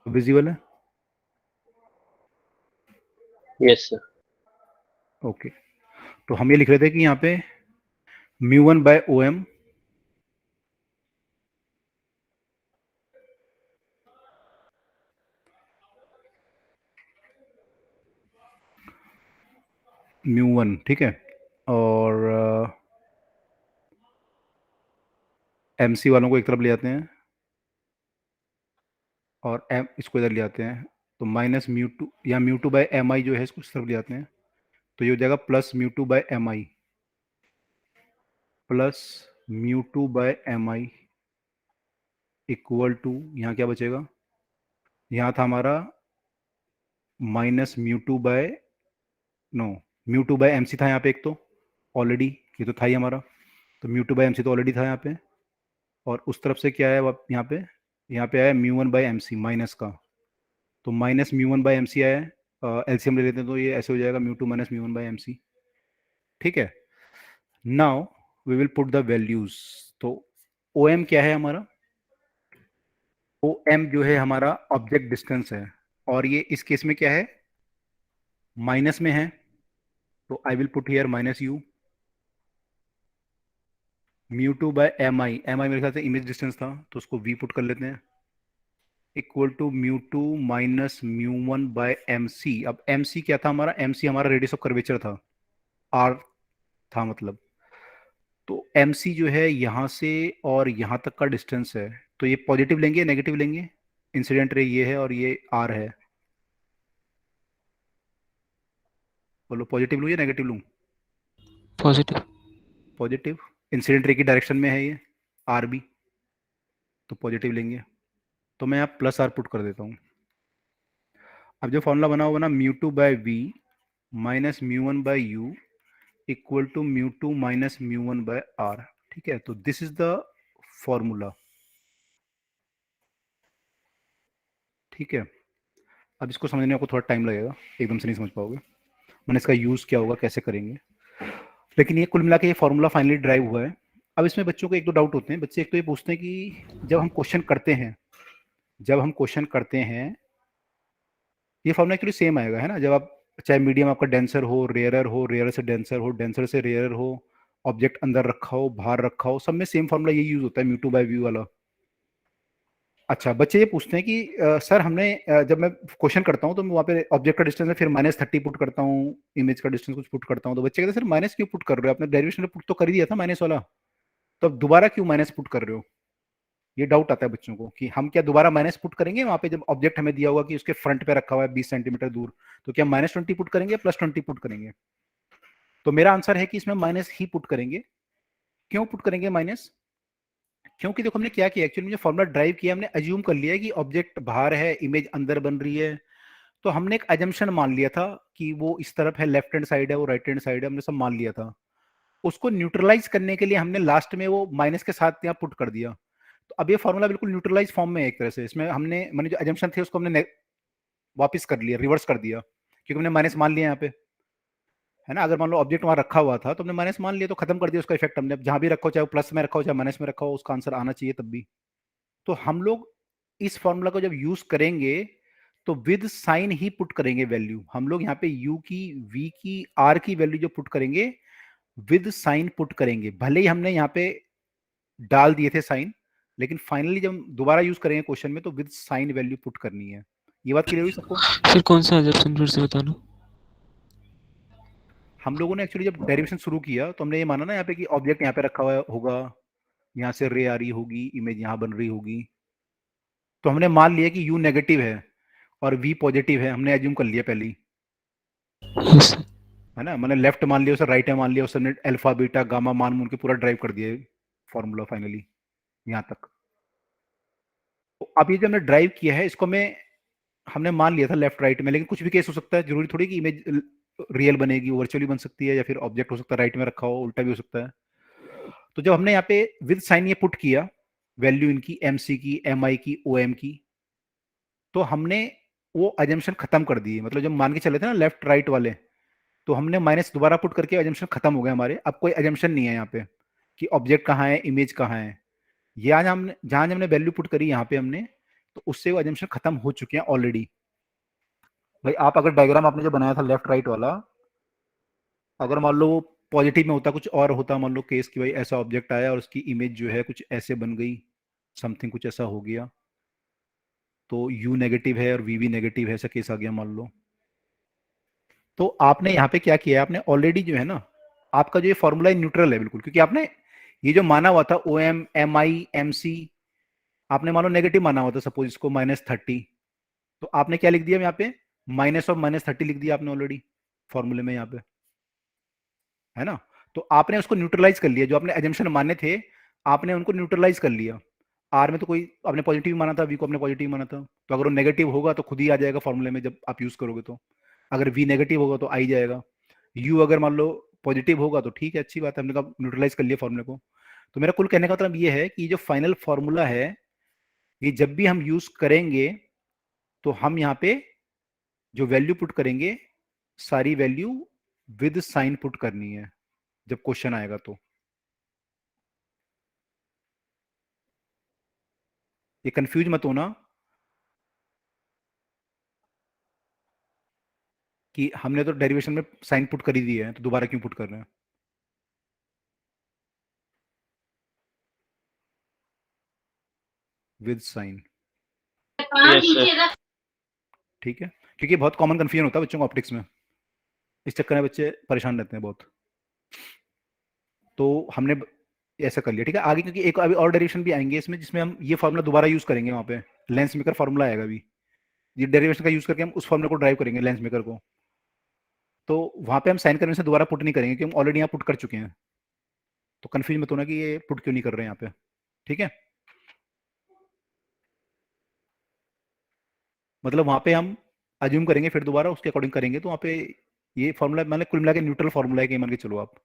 विजिबल है? Yes sir. ओके, तो हम ये लिख रहे थे कि यहाँ पे μ1/OM μ1, ठीक है, और MC वालों को एक तरफ ले आते हैं और M इसको इधर ले आते हैं, तो माइनस μ2 या μ2/MI जो है इसको इस तरफ ले आते हैं, तो ये हो जाएगा plus μ2/MI, plus μ2/MI equal to, यहाँ क्या बचेगा, यहाँ था हमारा माइनस नो, μ2/MC था यहाँ पे एक तो ऑलरेडी, ये तो था ही हमारा, तो mu two by M C तो ऑलरेडी था यहाँ पे, और उस तरफ से क्या है यहाँ पे आया mu one by M C minus का, तो minus mu one by M C आया है, एलसीएम ले लेते हैं तो ये ऐसे हो जाएगा mu two minus mu one by M C. ठीक है, now we will put the values. तो ओ एम क्या है हमारा, ओ एम जो है हमारा ऑब्जेक्ट डिस्टेंस है, और ये इस केस में क्या है, माइनस में है, तो I will put here minus U. Mu two by M I मेरे ख्याल से इमेज डिस्टेंस था, तो उसको वी पुट कर लेते हैं, equal to mu two minus mu one by M C. अब एम सी क्या था हमारा, एम सी हमारा रेडियस ऑफ कर्वेचर था, आर था मतलब, तो एम सी जो है यहाँ से और यहाँ तक का डिस्टेंस है, तो ये पॉजिटिव लेंगे नेगेटिव लेंगे, इंसिडेंट रे ये है और ये आर है, बोलो पॉजिटिव लूँ या नेगेटिव लूँ? पॉजिटिव। पॉजिटिव, इंसिडेंट रे की डायरेक्शन में है ये आर बी, तो पॉजिटिव लेंगे, तो मैं यहाँ प्लस आर पुट कर देता हूँ। अब जो फॉर्मूला बना हुआ ना, mu two by v minus mu one by you equal to mu two minus mu one by R. ठीक है, तो दिस इज द फॉर्मूला। ठीक है, अब इसको समझने में आपको थोड़ा टाइम लगेगा, एकदम से नहीं समझ पाओगे, मैंने इसका यूज़ क्या होगा कैसे करेंगे, लेकिन ये कुल मिला के ये फॉर्मूला फाइनली ड्राइव हुआ है। अब इसमें बच्चों को एक दो डाउट होते हैं, बच्चे एक तो ये पूछते हैं कि जब हम क्वेश्चन करते हैं ये फॉर्मूला एक्चुअली सेम आएगा, है ना, जब आप चाहे मीडियम आपका डेंसर हो, रेयर से डेंसर हो, डेंसर से रेयर हो, ऑब्जेक्ट अंदर रखा हो बाहर रखा हो, सब में सेम फॉर्मूला यही यूज होता है, म्यू टू बाय व्यू वाला। अच्छा, बच्चे ये पूछते हैं कि सर हमने जब मैं क्वेश्चन करता हूँ तो मैं वहाँ पे ऑब्जेक्ट का डिस्टेंस है फिर -30 पुट करता हूँ, इमेज का डिस्टेंस कुछ पुट करता हूँ, तो बच्चे कहते हैं सर माइनस क्यों पुट कर रहे हो, आपने डेरिवेशन में पुट तो कर ही दिया था माइनस वाला, तो अब दोबारा क्यों माइनस पुट कर रहे हो? ये डाउट आता है बच्चों को कि हम क्या दोबारा माइनस पुट करेंगे वहां पे, जब ऑब्जेक्ट हमें दिया होगा कि उसके फ्रंट पे रखा हुआ है 20 सेंटीमीटर दूर, तो क्या -20 पुट करेंगे +20 पुट करेंगे? तो मेरा आंसर है कि इसमें माइनस ही पुट करेंगे। क्यों पुट करेंगे माइनस? क्योंकि देखो हमने क्या किया, एक्चुअली जो फॉर्मूला ड्राइव किया हमने अज्यूम कर लिया है कि ऑब्जेक्ट बाहर है, इमेज अंदर बन रही है, तो हमने एक अजम्पशन मान लिया था कि वो इस तरफ है, लेफ्ट हैंड साइड है, वो राइट हैंड साइड है, हमने सब मान लिया था। उसको न्यूट्रलाइज करने के लिए हमने लास्ट में वो माइनस के साथ यहाँ पुट कर दिया, तो अब ये फॉर्मूला बिल्कुल न्यूट्रलाइज फॉर्म में है एक तरह से, इसमें मैंने जो अजम्पशन थे उसको हमने वापस कर लिया, रिवर्स कर दिया, क्योंकि हमने माइनस मान लिया यहाँ पे, है ना। अगर मान लो ऑब्जेक्ट वहां रखा हुआ था तो हमने माइनस मान लिया, तो खत्म कर दिया उसका इफेक्ट हमने, जहां भी रखा हो, चाहे वो प्लस में रखा हो चाहे माइनस में रखा हो, उसका आंसर आना चाहिए तब भी। तो हम लोग इस फॉर्मूला को जब यूज करेंगे तो विद साइन ही पुट करेंगे वैल्यू, हम लोग यहाँ पे u की, v की, r की वैल्यू जो पुट करेंगे विद साइन पुट करेंगे, भले ही हमने यहाँ पे डाल दिए थे साइन, लेकिन फाइनली जब हम दोबारा यूज करेंगे क्वेश्चन में तो विद साइन वैल्यू पुट करनी है। ये बात क्लियर हुई सबको? फिर कौन सा अजम्पशन फिर से बताना? हम लोगों ने एक्चुअली जब डेरिवेशन शुरू किया तो हमने ये माना ना यहाँ पे कि ऑब्जेक्ट यहाँ पे रखा हुआ होगा, यहाँ से रे आ रही होगी, इमेज यहाँ बन रही होगी, तो हमने मान लिया कि u नेगेटिव है और v पॉजिटिव है, हमने एज्यूम कर लिया पहले ही, यस सर। है ना, मैंने लेफ्ट मान लिया उसे, राइट है मान लिया उसे, हमने अल्फा बीटा गामा मान मून के पूरा ड्राइव कर दिया फॉर्मूला फाइनली यहाँ तक। तो अब ये जो हमने ड्राइव किया है इसको हमने मान लिया था लेफ्ट राइट में, लेकिन कुछ भी केस हो सकता है, जरूरी थोड़ी कि इमेज रियल बनेगी, वर्चुअली बन सकती है, या फिर ऑब्जेक्ट हो सकता है राइट में रखा हो, उल्टा भी हो सकता है। तो जब हमने यहाँ पे विद साइन ये पुट किया वैल्यू इनकी, एम सी की, एम आई की, ओ एम की, तो हमने वो अजम्पशन खत्म कर दिए, मतलब जब मान के चले थे ना लेफ्ट राइट वाले, तो हमने माइनस दोबारा पुट करके अजम्पशन खत्म हो गए हमारे, अब कोई अजम्पशन नहीं है यहाँ पे कि ऑब्जेक्ट कहाँ है, इमेज कहाँ है, ये आज हमने जहां हमने वैल्यू पुट करी यहाँ पे हमने, तो उससे वो अजम्पशन खत्म हो चुके हैं ऑलरेडी। भाई आप अगर डायग्राम आपने जो बनाया था लेफ्ट राइट वाला, अगर मान लो पॉजिटिव में होता, कुछ और होता, मान लो केस कि भाई ऐसा ऑब्जेक्ट आया और उसकी इमेज जो है कुछ ऐसे बन गई, समथिंग कुछ ऐसा हो गया, तो u नेगेटिव है और v भी नेगेटिव है, ऐसा केस आ गया मान लो, तो आपने यहाँ पे क्या किया है, आपने ऑलरेडी जो है ना, आपका जो ये फॉर्मूला न्यूट्रल है बिल्कुल, क्योंकि आपने ये जो माना हुआ था ओ एम, एम आई, एम सी, आपने मान लो नेगेटिव माना हुआ था सपोज इसको -30, तो आपने क्या लिख दिया यहाँ पे, माइनस ऑफ -30 लिख दिया आपने ऑलरेडी फॉर्मूले में यहाँ पे, है ना। तो आपने उसको न्यूट्रलाइज कर लिया, जो आपने एजम्पशन माने थे आपने उनको न्यूट्रलाइज कर लिया। आर में तो कोई आपने पॉजिटिव माना था, वी को आपने पॉजिटिव माना था, तो अगर वो नेगेटिव होगा तो खुद ही आ जाएगा फॉर्मूले में जब आप यूज करोगे, तो अगर वी नेगेटिव होगा तो आ ही जाएगा। यू अगर मान लो पॉजिटिव होगा तो ठीक है, अच्छी बात है, हमने कहा न्यूट्रलाइज कर लिया फॉर्मूले को। तो मेरा कुल कहने का मतलब ये है कि ये जो फाइनल फॉर्मूला है, ये जब भी हम यूज करेंगे तो हम यहाँ पे जो वैल्यू पुट करेंगे, सारी वैल्यू विद साइन पुट करनी है जब क्वेश्चन आएगा तो। ये कंफ्यूज मत होना कि हमने तो डेरिवेशन में साइन पुट कर ही दिया है तो दोबारा क्यों पुट कर रहे हैं। With sign, yes sir. ठीक है, क्योंकि बहुत कॉमन कंफ्यूजन होता है बच्चों को ऑप्टिक्स में, इस चक्कर में बच्चे परेशान रहते हैं बहुत। तो हमने ऐसा कर लिया, ठीक है। आगे क्योंकि एक अभी और डेरिवेशन भी आएंगे इसमें जिसमें हम ये फॉर्मूला दोबारा यूज करेंगे, वहां पे लेंस मेकर फॉर्मूला आएगा अभी, ये डेरिवेशन का यूज करके हम उस फॉर्मूला को ड्राइव करेंगे लेंस मेकर को। तो वहां पे हम साइन कन्वेंशन दोबारा पुट नहीं करेंगे क्योंकि हम ऑलरेडी यहाँ पुट कर चुके हैं। तो कंफ्यूज मत होना कि ये पुट क्यों नहीं कर रहे हैं यहाँ पे, ठीक है। मतलब वहां पे हम अज्यूम करेंगे फिर दोबारा उसके अकॉर्डिंग करेंगे, तो वहां पे ये फॉर्मूला मैंने कुल मिला के न्यूट्रल फॉर्मूला है कि मान के चलो आप।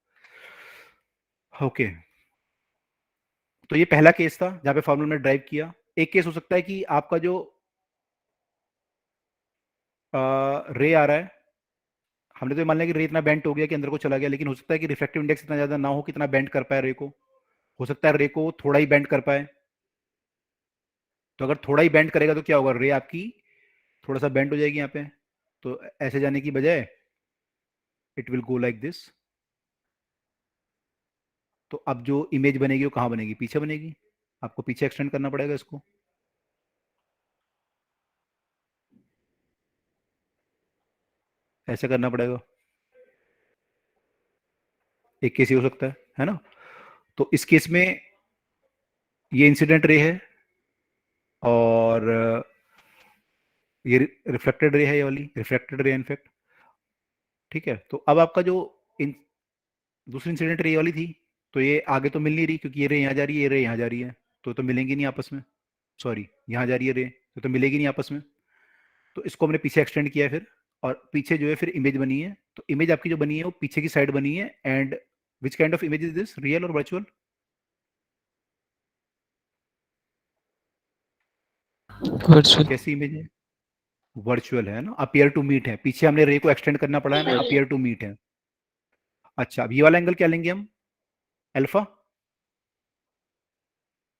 ओके, तो ये पहला केस था जहां पे फॉर्मूला में ड्राइव किया। एक केस हो सकता है कि आपका जो रे आ रहा है, हमने तो मान लिया कि रे इतना बेंट हो गया कि अंदर को चला गया, लेकिन हो सकता है कि रिफ्रैक्टिव इंडेक्स इतना ज्यादा ना हो कि इतना बेंट कर पाए रे को। हो सकता है रे को थोड़ा ही बेंट कर पाए। तो अगर थोड़ा ही बेंट करेगा तो क्या होगा, रे आपकी थोड़ा सा बेंट हो जाएगी यहाँ पे। तो ऐसे जाने की बजाय it will go like this. तो अब जो इमेज बनेगी वो कहाँ बनेगी, पीछे बनेगी। आपको पीछे एक्सटेंड करना पड़ेगा इसको, ऐसे करना पड़ेगा। एक केस ये हो सकता है ना। तो इस केस में ये इंसिडेंट रे है और ये रिफ्लेक्टेड रे है, ये वाली रिफ्लेक्टेड रे इनफैक्ट, ठीक है। तो अब आपका जो इन दूसरी इंसिडेंट रे वाली थी, तो ये आगे तो मिल नहीं रही क्योंकि ये रे यहाँ जा रही है, ये रे यहाँ जा रही है, तो मिलेंगी नहीं आपस में। सॉरी, यहाँ जा रही है रे, तो मिलेगी नहीं आपस में। तो इसको हमने पीछे एक्सटेंड किया है फिर, और पीछे जो है फिर इमेज बनी है। तो इमेज आपकी जो बनी है वो पीछे की साइड बनी है। And which kind of image is this, real और वर्चुअल? वर्चुअल। कैसी इमेज है? वर्चुअल है ना, अपियर टू मीट है। पीछे हमने रे को एक्सटेंड करना पड़ा है ना, अपियर टू मीट है। अच्छा, अब ये वाला एंगल क्या लेंगे हम, अल्फा।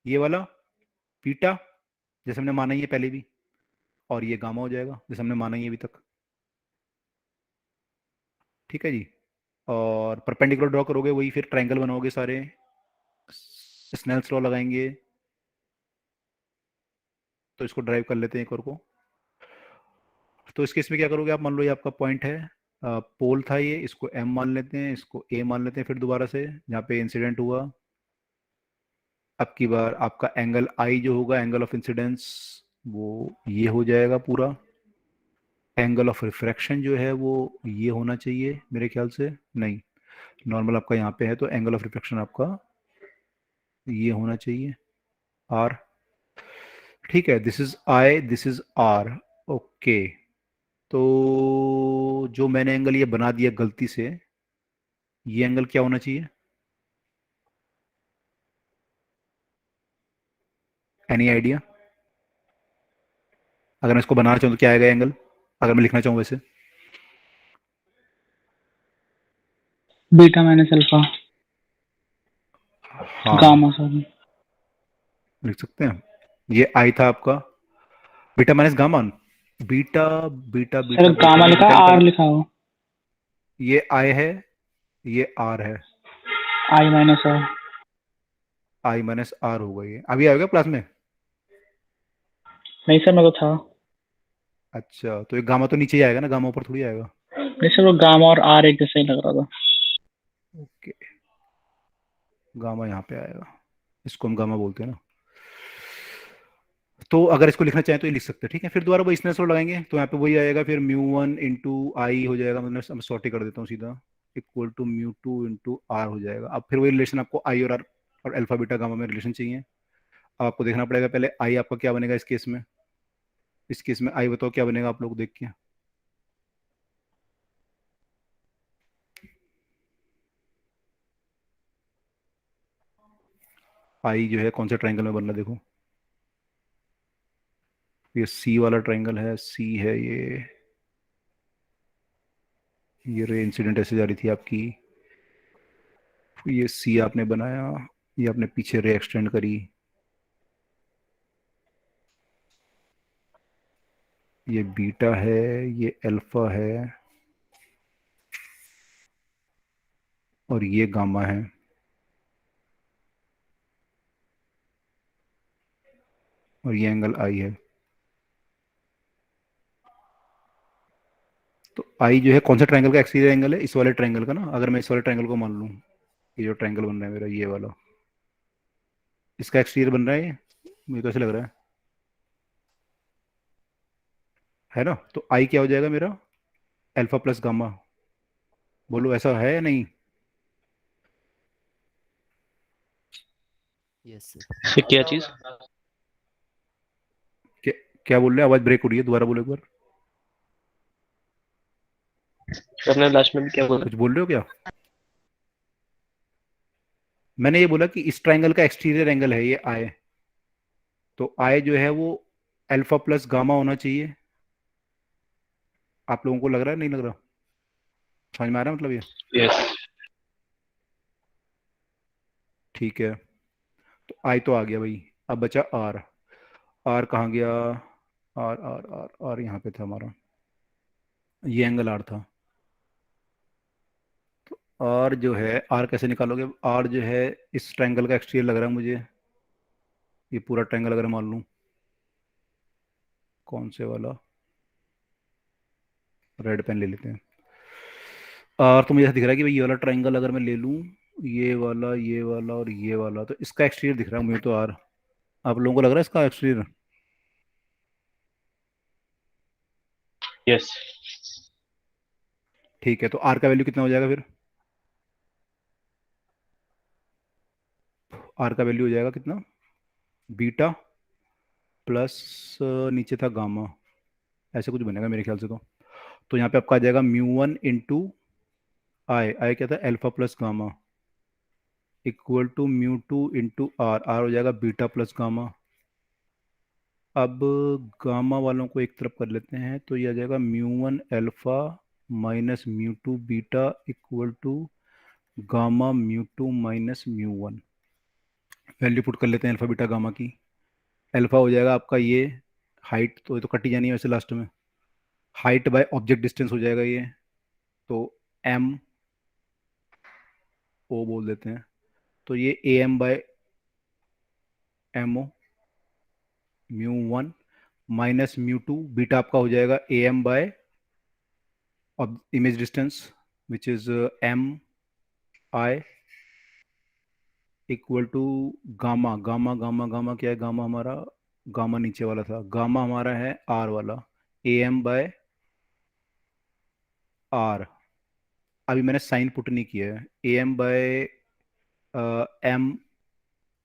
ये वाला बीटा, जैसे हमने माना ही है पहले भी। और ये गामा हो जाएगा जैसे हमने माना ही है अभी तक, ठीक है जी। और परपेंडिकुलर ड्रॉ करोगे वही, फिर ट्रायंगल बनाओगे सारे, स्नेल्स लॉ लगाएंगे। तो इसको ड्राइव कर लेते हैं एक और को। तो इस केस में क्या करोगे आप, मान लो ये आपका पॉइंट है, पोल था ये, इसको एम मान लेते हैं, इसको ए मान लेते हैं फिर दोबारा से, जहाँ पे इंसिडेंट हुआ। अब की बार आपका एंगल आई जो होगा, एंगल ऑफ इंसिडेंस, वो ये हो जाएगा पूरा। एंगल ऑफ रिफ्रैक्शन जो है वो ये होना चाहिए मेरे ख्याल से, नहीं, नॉर्मल आपका यहाँ पे है तो एंगल ऑफ रिफ्रैक्शन आपका ये होना चाहिए, आर, ठीक है। This is i, this is r, okay. तो जो मैंने एंगल ये बना दिया गलती से, ये एंगल क्या होना चाहिए, एनी आइडिया? अगर मैं इसको बनाना चाहूँ तो क्या आएगा एंगल, अगर मैं लिखना चाहूँ वैसे? बीटा माइनस अल्फा, हाँ, गामा सॉरी। लिख सकते हैं। ये आई था आपका, beta minus gamma, beta beta sir beta beta gamma ये लिखा बीटा आर बीटा, लिखा हो, ये आई है, ये आर है। I minus R. I minus R होगा, ये अभी आएगा क्लास में। नहीं सर मेरे को था, अच्छा, तो ये गामा तो नीचे ही आएगा ना, गामा ऊपर थोड़ी आएगा। नहीं सर वो गामा और आर एक जैसा ही लग रहा था। ओके, गामा यहाँ पे आएगा, इसको हम गामा बोलते हैं ना। तो अगर इसको लिखना चाहें तो ये लिख सकते हैं, ठीक है। फिर दोबारा वो इसने लगाएंगे तो यहाँ पे वही आएगा, फिर म्यू वन इंटू आई हो जाएगा, मतलब मैं सॉर्ट कर देता हूँ सीधा, equal to mu two into R हो जाएगा। अब फिर वही रिलेशन आपको आई और आर और अल्फा बीटा गामा में रिलेशन चाहिए। अब आपको देखना पड़ेगा पहले आई आपका क्या बनेगा इस केस में। इस केस में आई बताओ क्या बनेगा आप लोग देख के। आई जो है कौन से ट्रायंगल में बन रहा है देखो, ये सी वाला ट्रायंगल है, सी है ये रे इंसिडेंट ऐसे जा रही थी आपकी, ये सी आपने बनाया, ये आपने पीछे रे एक्सटेंड करी, ये बीटा है, ये अल्फा है, और ये गामा है, और ये एंगल आई है। तो आई जो है कौन सा ट्रायंगल का एक्सटीरियर एंगल है, इस वाले ट्रायंगल का ना। अगर मैं इस वाले ट्रायंगल को मान लूँ, ये जो ट्रायंगल बन रहा है मेरा ये वाला, इसका एक्सटीरियर बन रहा है ये, मुझे तो ऐसे लग रहा है ना। तो आई क्या हो जाएगा मेरा, अल्फा प्लस गामा। बोलो ऐसा है या नहीं। Yes sir. फिर क्या चीज? क्या, क्या बोल रहे हैं, आवाज ब्रेक हो रही है, दोबारा बोलो एक बार। आपने लास्ट में भी क्या बोला? कुछ बोल रहे हो क्या। मैंने ये बोला कि इस ट्रायंगल का एक्सटीरियर एंगल है ये आई, तो आई जो है वो अल्फा प्लस गामा होना चाहिए। आप लोगों को लग रहा है नहीं लग रहा, समझ में आ रहा है मतलब ये। यस। ठीक है, तो आई तो आ गया भाई, अब बचा आर। आर कहाँ गया, आर आर आर आर यहाँ पे था हमारा, ये एंगल आर था। आर जो है, आर कैसे निकालोगे, आर जो है इस ट्रायंगल का एक्सटीरियर लग रहा है मुझे, ये पूरा ट्रायंगल अगर मान लूँ, कौन से वाला, रेड पेन ले लेते हैं। आर तो मुझे ऐसा दिख रहा है कि भाई ये वाला ट्रायंगल अगर मैं ले लूँ, ये वाला और ये वाला, तो इसका एक्सटीरियर दिख रहा है मुझे तो आर। आप लोगों को लग रहा है इसका एक्सटीरियर। यस। ठीक है, तो आर का वैल्यू कितना हो जाएगा फिर, आर का वैल्यू हो जाएगा कितना, बीटा प्लस नीचे था गामा, ऐसे कुछ बनेगा मेरे ख्याल से। तो यहाँ पे आपका आ जाएगा म्यू 1 इंटू आई, आई क्या था alpha plus gamma, equal to mu 2 into R, R हो जाएगा बीटा प्लस गामा। अब गामा वालों को एक तरफ कर लेते हैं, तो ये आ जाएगा mu 1 alpha minus mu 2 beta equal to gamma mu 2 minus mu 1। Value put कर लेते हैं अल्फा बीटा गामा की। अल्फा हो जाएगा आपका ये हाइट, तो ये तो कटी जानी है वैसे लास्ट में, हाइट बाय ऑब्जेक्ट डिस्टेंस हो जाएगा ये, तो एम ओ बोल देते हैं, तो ये A M by M O, mu 1 minus mu 2, beta आपका हो जाएगा A M by image distance which is M I equal to gamma, gamma gamma gamma क्या है, गामा हमारा, गामा नीचे वाला था, गामा हमारा है आर वाला, ए एम बाय आर। अभी मैंने साइन पुट नहीं किया है, A M by M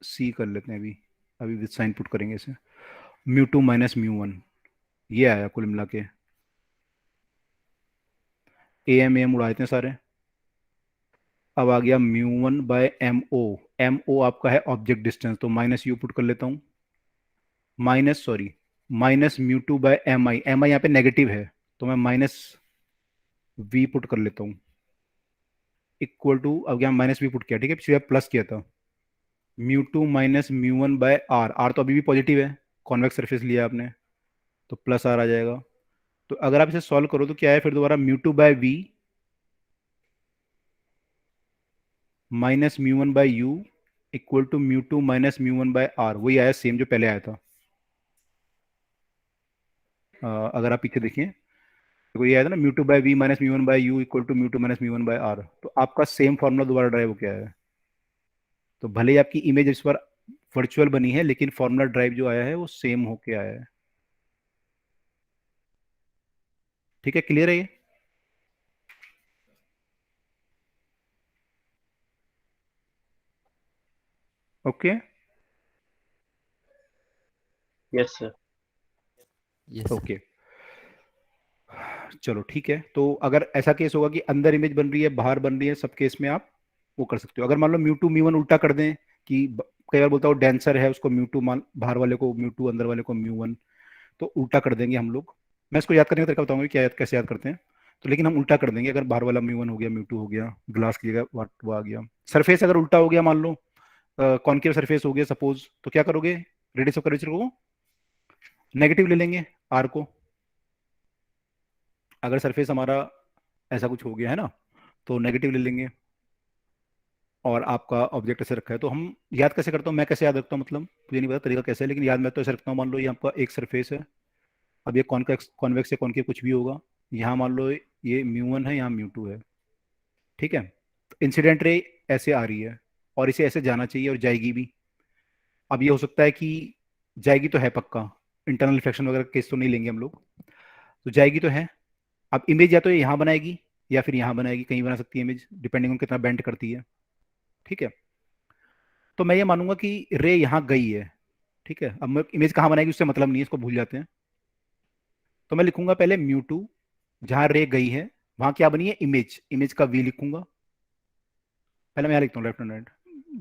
C कर लेते हैं अभी, अभी विद साइन पुट करेंगे इसे, म्यू 2 माइनस म्यू 1, ये आया कुल मिला के। ए एम उड़ा देते हैं सारे। अब आ गया mu 1 by M O, M O आपका है ऑब्जेक्ट डिस्टेंस, तो माइनस यू पुट कर लेता हूँ, minus sorry minus mu 2 by M I यहाँ पे नेगेटिव है, तो मैं माइनस वी पुट कर लेता हूँ, इक्वल टू, अब यहाँ माइनस वी पुट किया, ठीक है, पिछले प्लस किया था, mu 2 minus mu 1 by are, R तो अभी भी पॉजिटिव है, कॉन्वेक्स सरफेस लिया आपने, तो प्लस आर आ जाएगा। तो अगर आप इसे सॉल्व करो तो क्या है फिर दोबारा, mu 2 by v minus mu 1 by you equal to mu 2 minus mu 1 by R, वही आया सेम जो पहले आया था। अगर आप पीछे देखिए, देखो ये आया था ना, mu 2 by v minus mu 1 by you equal to mu 2 minus mu 1 by R, तो आपका सेम फॉर्मूला दोबारा ड्राइव हो गया है। तो भले ही आपकी इमेज इस पर वर्चुअल बनी है, लेकिन फॉर्मूला ड्राइव जो आया है वो सेम होके आया है। ठीक है, क्लियर है ये। Okay, yes sir. Yes sir. Okay, चलो ठीक है। तो अगर ऐसा केस होगा कि अंदर इमेज बन रही है बाहर बन रही है, सब केस में आप वो कर सकते हो। अगर मान लो म्यू 2 म्यू 1 उल्टा कर दें कि कई बार बोलता हूँ डेंसर है उसको म्यू टू मान, बाहर वाले को म्यू टू, अंदर वाले को म्यू वन, तो उल्टा कर देंगे हम लोग। मैं इसको याद करने का तरीका बताऊंगा कि क्या कैसे याद करते हैं। तो लेकिन हम उल्टा कर देंगे, अगर बाहर वाला म्यू वन हो गया, म्यू टू हो गया, ग्लास की जगह वो आ गया। सरफेस अगर उल्टा हो गया, मान लो कॉनकेव सरफेस हो गया सपोज, तो क्या करोगे, रेडियस ऑफ कर्वेचर को नेगेटिव ले लेंगे आर को। अगर सरफेस हमारा ऐसा कुछ हो गया है ना, तो नेगेटिव ले लेंगे, और आपका ऑब्जेक्ट ऐसे रखा है। तो हम याद कैसे करता हूँ, मैं कैसे याद रखता हूँ, मतलब मुझे नहीं पता तरीका कैसे है, लेकिन याद मैं तो ऐसे रखता हूँ। मान लो ये आपका एक सरफेस है, अब ये कॉन्वेक्स कॉन्वेक्स या कॉनकेव कुछ भी होगा, यहाँ मान लो ये म्यू वन है, यहाँ म्यू टू है, ठीक है। इंसिडेंट रे ऐसे आ रही है, और इसे ऐसे जाना चाहिए और जाएगी भी। अब ये हो सकता है कि जाएगी तो है पक्का, इंटरनल रिफ्लेक्शन वगैरह केस तो नहीं लेंगे हम लोग, तो जाएगी तो है। अब इमेज या तो ये यहाँ बनाएगी या फिर यहाँ बनाएगी, कहीं बना सकती है इमेज, डिपेंडिंग ऑन कितना बेंड करती है, ठीक है। तो मैं ये मानूंगा कि रे यहाँ गई है, ठीक है। अब मैं इमेज कहाँ बनाएगी उससे मतलब नहीं है, इसको भूल जाते हैं। तो मैं लिखूंगा पहले म्यू टू, जहाँ रे गई है वहां क्या बनी है, इमेज, इमेज का वी लिखूंगा। पहले मैं यहाँ लिखता हूँ left hand right,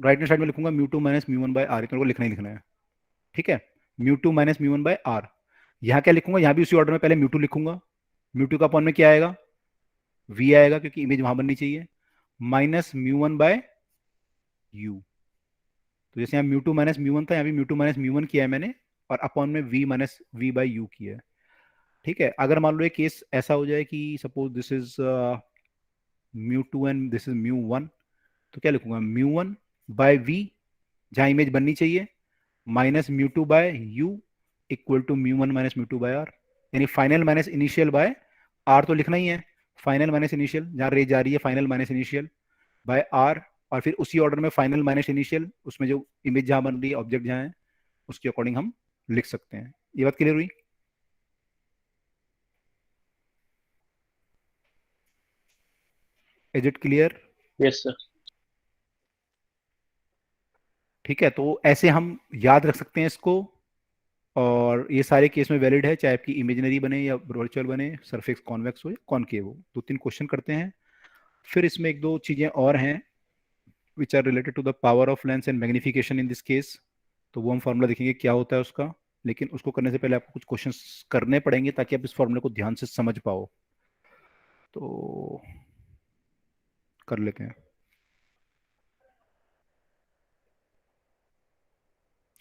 right hand side में लिखूंगा mu two minus mu one by R, इतना को लिखना ही लिखना है, ठीक है। Mu two minus mu one by R, यहाँ क्या लिखूंगा, यहाँ भी उसी ऑर्डर में पहले म्यू टू लिखूंगा, म्यू टू का अपॉन में क्या आएगा, वी आएगा, क्योंकि इमेज वहां बननी चाहिए, minus mu one by u. तो जैसे यहाँ mu two minus mu one था, यहाँ भी mu two minus mu one किया है मैंने, और अपॉन में v minus v by u किया है, ठीक है। अगर मान लो ये केस ऐसा हो जाए कि suppose this is mu two and this is mu one, तो क्या लिखूंगा, म्यू वन बाय वी, जहाँ इमेज बननी चाहिए, minus mu two by you equal to mu one minus mu two by R, यानी final minus initial by R, तो लिखना ही है, फाइनल माइनस इनिशियल, जहाँ रे जा रही है final minus initial by R, और फिर उसी ऑर्डर में फाइनल माइनस इनिशियल, उसमें जो इमेज जहाँ बन रही है, ऑब्जेक्ट जहाँ है, उसके अकॉर्डिंग हम लिख सकते हैं। ये बात क्लियर हुई? Is it clear? Yes sir. ठीक है, तो ऐसे हम याद रख सकते हैं इसको, और ये सारे केस में वैलिड है, चाहे आपकी इमेजिनरी बने या वर्चुअल बने, सरफेस कॉन्वेक्स हो या कॉनकेव हो। दो तीन क्वेश्चन करते हैं, फिर इसमें एक दो चीजें और हैं which are related to the power of lens and magnification in this case, तो वो हम फॉर्मूला देखेंगे क्या होता है उसका। लेकिन उसको करने से पहले आपको कुछ क्वेश्चंस करने पड़ेंगे ताकि आप इस फॉर्मूले को ध्यान से समझ पाओ, तो कर लेते हैं।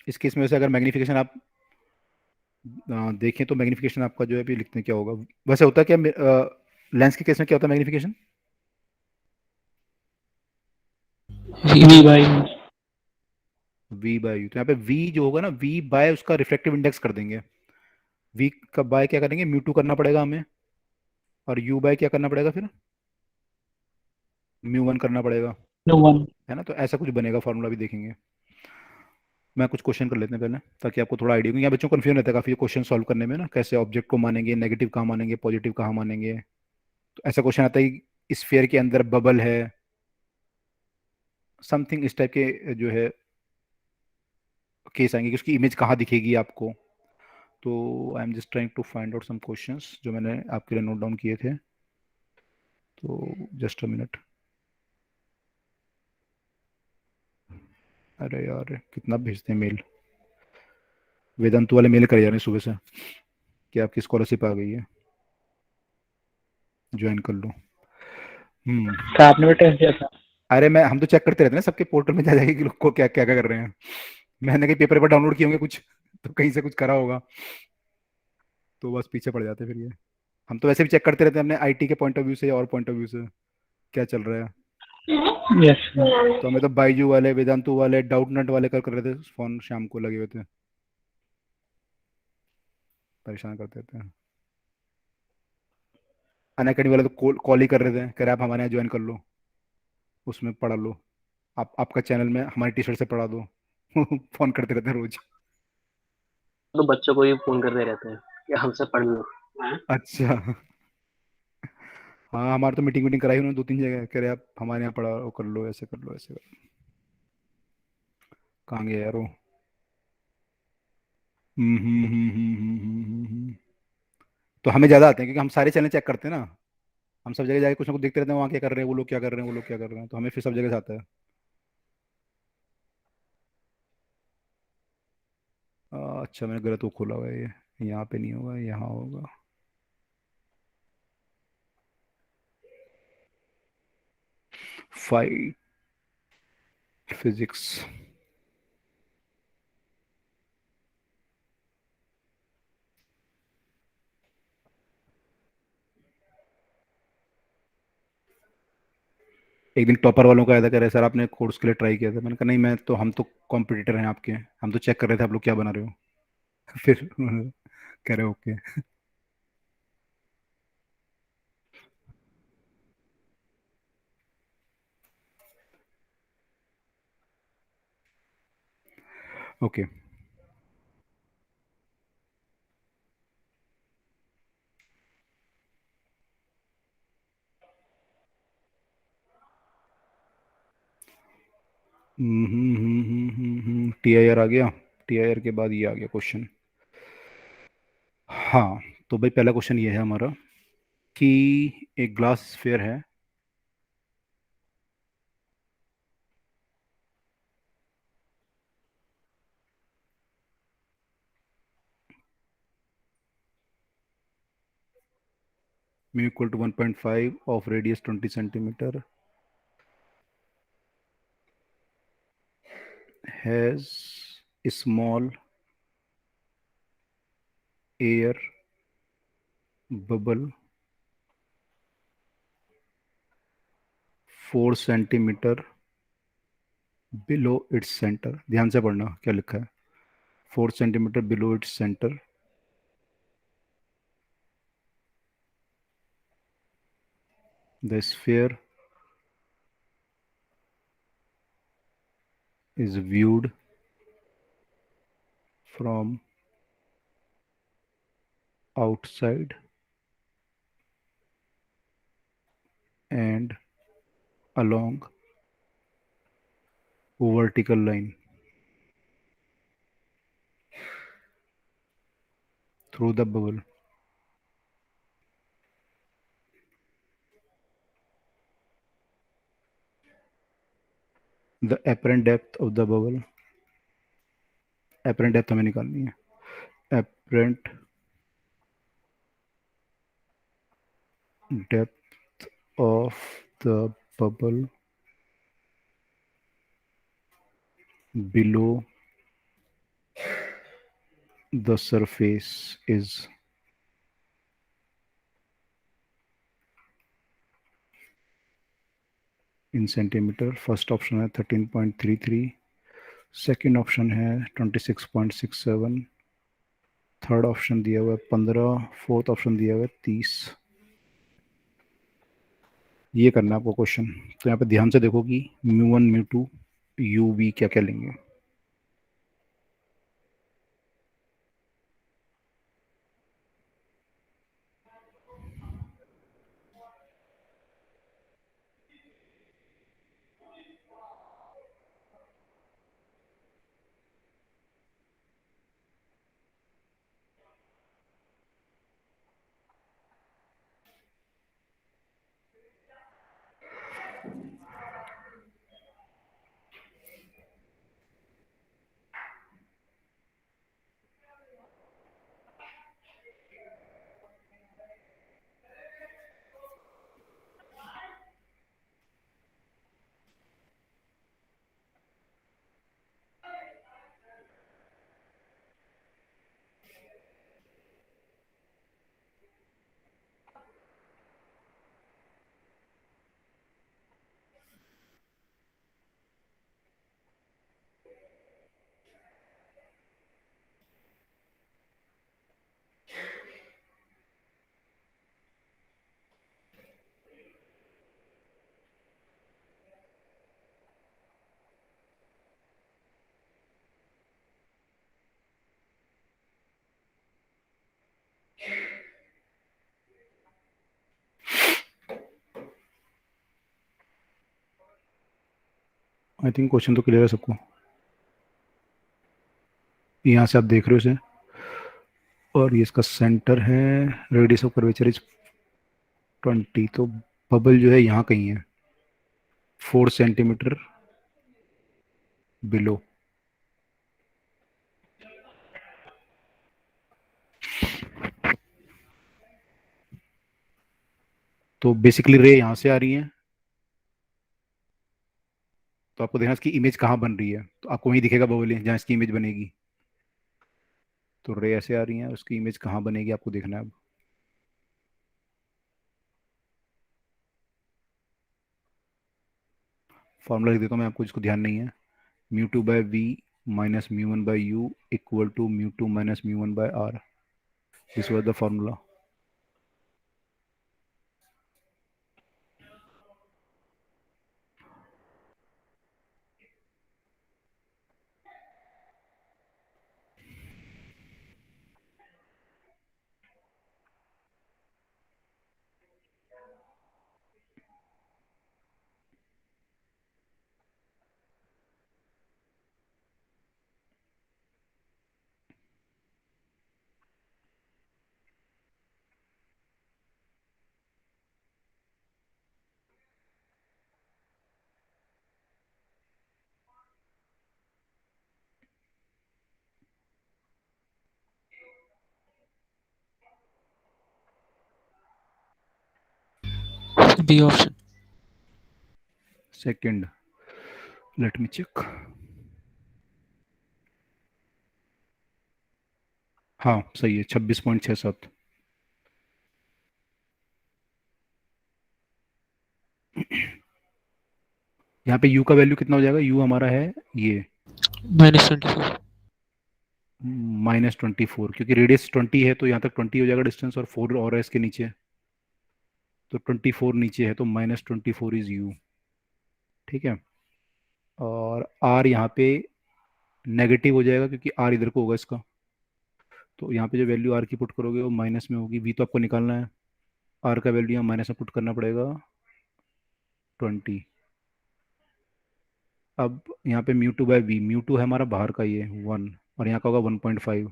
इस केस में वैसे अगर मैग्निफिकेशन आप देखें, तो मैग्निफिकेशन आपका जो है अभी लिखते हैं क्या होगा, वैसे होता है क्या, लेंस के केस में क्या होता है magnification, v by v by u. तो यहाँ पे वी जो होगा ना, वी बाय उसका रिफ्लेक्टिव इंडेक्स कर देंगे, वी का बाय क्या करेंगे, म्यू टू करना पड़ेगा हमें, और यू बाय क्या करना पड़ेगा फिर, म्यू वन करना पड़ेगा, नो वन। है ना। तो ऐसा कुछ बनेगा फॉर्मूला, भी देखेंगे। मैं कुछ क्वेश्चन कर लेते हैं पहले, ताकि आपको थोड़ा आइडिया, क्योंकि यहाँ बच्चों को कन्फ्यूजन रहता है काफी क्वेश्चन सॉल्व करने में ना, कैसे ऑब्जेक्ट को मानेंगे, नेगेटिव कहाँ मानेंगे, पॉजिटिव कहाँ मानेंगे। तो ऐसा क्वेश्चन आता है कि स्फीयर के अंदर बबल है, समथिंग इस टाइप के जो है केस आएंगे कि उसकी इमेज कहाँ दिखेगी आपको। तो I am just trying to find out some questions जो मैंने आपके लिए नोट डाउन किए थे, तो जस्ट अ मिनट। अरे यार कितना भेजते हैं मेल, वेदांतु वाले मेल कर जा रहे हैं सुबह से कि आपकी स्कॉलरशिप आ गई है, ज्वाइन कर लो। क्या आपने भी टेस्ट दिया था? अरे मैं, हम तो चेक करते रहते हैं ना सबके पोर्टल में जा जाके कि लोग को क्या क्या क्या कर रहे हैं। मैंने कहीं पेपर पर डाउनलोड किए होंगे कुछ, तो कहीं से कुछ करा होगा, तो बस पीछे पड़ जाते हैं फिर ये। हम तो वैसे भी चेक करते रहते हैं अपने आईटी के पॉइंट ऑफ व्यू से या और पॉइंट ऑफ व्यू से क्या चल रहा है। यस। तो हमें तो बाईजू वाले, वेदांतु वाले, डाउटनट वाले कर रहे थे फोन, शाम को लगे हुए थे, परेशान करते थे। अनअकैडमी वाले तो कॉल ही कर रहे थे, कह रहे आप हमारे यहाँ ज्वाइन कर लो, उसमें पढ़ा लो, आप आपका चैनल में हमारी टी शर्ट से पढ़ा दो। फोन करते रहते हैं रोज। तो बच्चों को ही फोन करते रहते हैं कि हमसे पढ़ लो। अच्छा। हाँ, हमारे तो मीटिंग वीटिंग कराई उन्होंने दो तीन जगह, कह रहे आप हमारे यहाँ पढ़ा, वो कर लो, ऐसे कर लो, ऐसे कर लो। कहाँ गया यार वो। तो हमें ज़्यादा आते हैं क्योंकि हम सारे चैनल चेक करते हैं ना, हम सब जगह जाके कुछ ना कुछ देखते रहते हैं, वहाँ क्या कर रहे हैं वो लोग, क्या कर रहे हैं वो लोग, क्या कर रहे हैं, तो हमें फिर सब जगह से आता है। अच्छा मैंने गलत वो खोला हुआ है, ये यहाँ पे नहीं होगा, यहाँ होगा। Fight physics. एक दिन टॉपर वालों का ऐसा कह रहे सर आपने कोर्स के लिए ट्राई किया था, मैंने कहा नहीं मैं तो, हम तो कॉम्पिटिटर हैं आपके, हम तो चेक कर रहे थे आप लोग क्या बना रहे हो। फिर उन्होंने कह रहे ओके। ओके। TIR आ गया, TIR के बाद ये आ गया क्वेश्चन। हाँ, तो भाई पहला क्वेश्चन ये है हमारा कि एक ग्लास स्फीयर है, mu equal to 1.5 of radius 20 centimeter, has a small air bubble 4 centimeter below its center। ध्यान से पढ़ना क्या लिखा है, 4 centimeter below its center। The sphere is viewed from outside and along vertical line through the bubble। The apparent depth of the bubble, apparent depth हमें निकालनी है, apparent depth of the bubble below the surface is in centimeter। First option है 13.33, second option है 26.67, third option दिया हुआ है 15, fourth option दिया हुआ है 30। ये करना है आपको क्वेश्चन। तो यहाँ पे ध्यान से देखो कि μ1 μ2 uv क्या क्या लेंगे। आई थिंक क्वेश्चन तो क्लियर है सबको, यहाँ से आप देख रहे हो इसे, और ये इसका सेंटर है, रेडियस ऑफ कर्वेचर इज 20। तो बबल जो है यहाँ कहीं है 4 सेंटीमीटर बिलो। तो बेसिकली रे यहाँ से आ रही है, तो आपको देखना है इसकी इमेज कहाँ बन रही है, तो आपको वहीं दिखेगा बबल जहाँ इसकी इमेज बनेगी। तो रे ऐसे आ रही है, उसकी इमेज कहाँ बनेगी आपको देखना है अब। फॉर्मूला लिख देता हूँ मैं आपको, जिसको ध्यान नहीं है। Mu two by v minus mu one by u equal to mu two minus mu one by r. This was the formula. B option. Second, let me check. हाँ सही है, 26.67। यहाँ पे u का वैल्यू कितना हो जाएगा, u हमारा है ये -24. -24, क्योंकि रेडियस 20 है तो यहाँ तक 20 हो जाएगा डिस्टेंस, और 4 और है इसके नीचे, तो 24 नीचे है, तो -24 इज u। ठीक है। और r यहाँ पे नेगेटिव हो जाएगा क्योंकि r इधर को होगा इसका, तो यहाँ पे जो वैल्यू r की पुट करोगे वो माइनस में होगी, v तो आपको निकालना है, r का वैल्यू यहाँ माइनस में पुट करना पड़ेगा 20। अब यहाँ पे mu two by v, mu two है हमारा बाहर का ये 1, और यहाँ का होगा 1.5,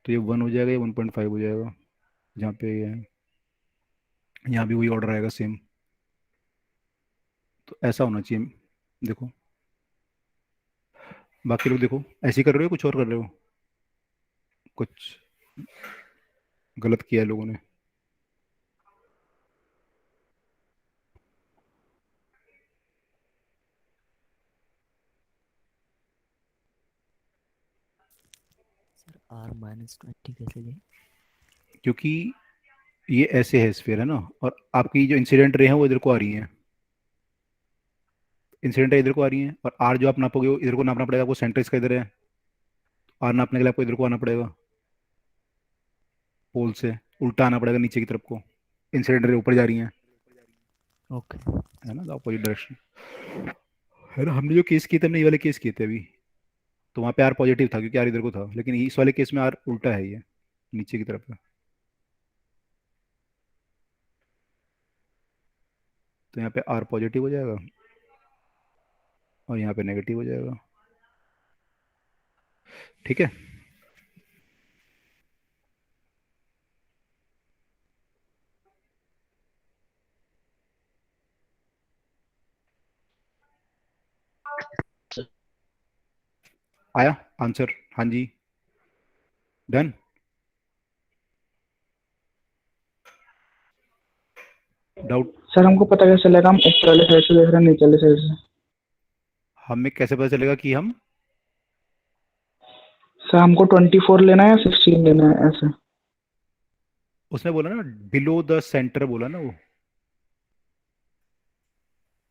तो ये 1 हो जाएगा, ये 1.5 हो जाएगा, जहाँ पे ये है, यहाँ भी वही ऑर्डर आएगा सेम। तो ऐसा होना चाहिए। देखो बाकी लोग देखो ऐसे ही कर रहे हो, कुछ और कर रहे हो, कुछ गलत किया है लोगों ने। सर R -20 कैसे ले? क्योंकि ये ऐसे है स्फीयर है ना, और आपकी जो इंसिडेंट रे है वो इधर को आ रही है, इंसिडेंट इधर को आ रही है, और आर जो आप नापोगे वो इधर को नापना पड़ेगा, आपको सेंटर इसका इधर है, आर नापने के लिए आपको इधर को आना पड़ेगा, पोल से उल्टा आना पड़ेगा नीचे की तरफ को, इंसिडेंट रे ऊपर जा रही है ओके. है ना, अपोजिट डायरेक्शन है ना। हमने जो केस किए थे, हमने ये वाले केस किए थे अभी, तो वहाँ पे आर पॉजिटिव था क्योंकि आर इधर को था, लेकिन इस वाले केस में आर उल्टा है, ये नीचे की तरफ है, तो यहाँ पे आर पॉजिटिव हो जाएगा और यहाँ पे नेगेटिव हो जाएगा। ठीक है। आया आंसर? हाँ जी, डन। डाउट? सर हमको पता कैसे चलेगा हम ऊपर वाले साइड से देख रहे हैं नीचे वाले साइड से? हमें कैसे पता चलेगा कि हम, सर हमको 24 लेना है या 16 लेना है ऐसे? उसने बोला ना बिलो द सेंटर, बोला ना वो,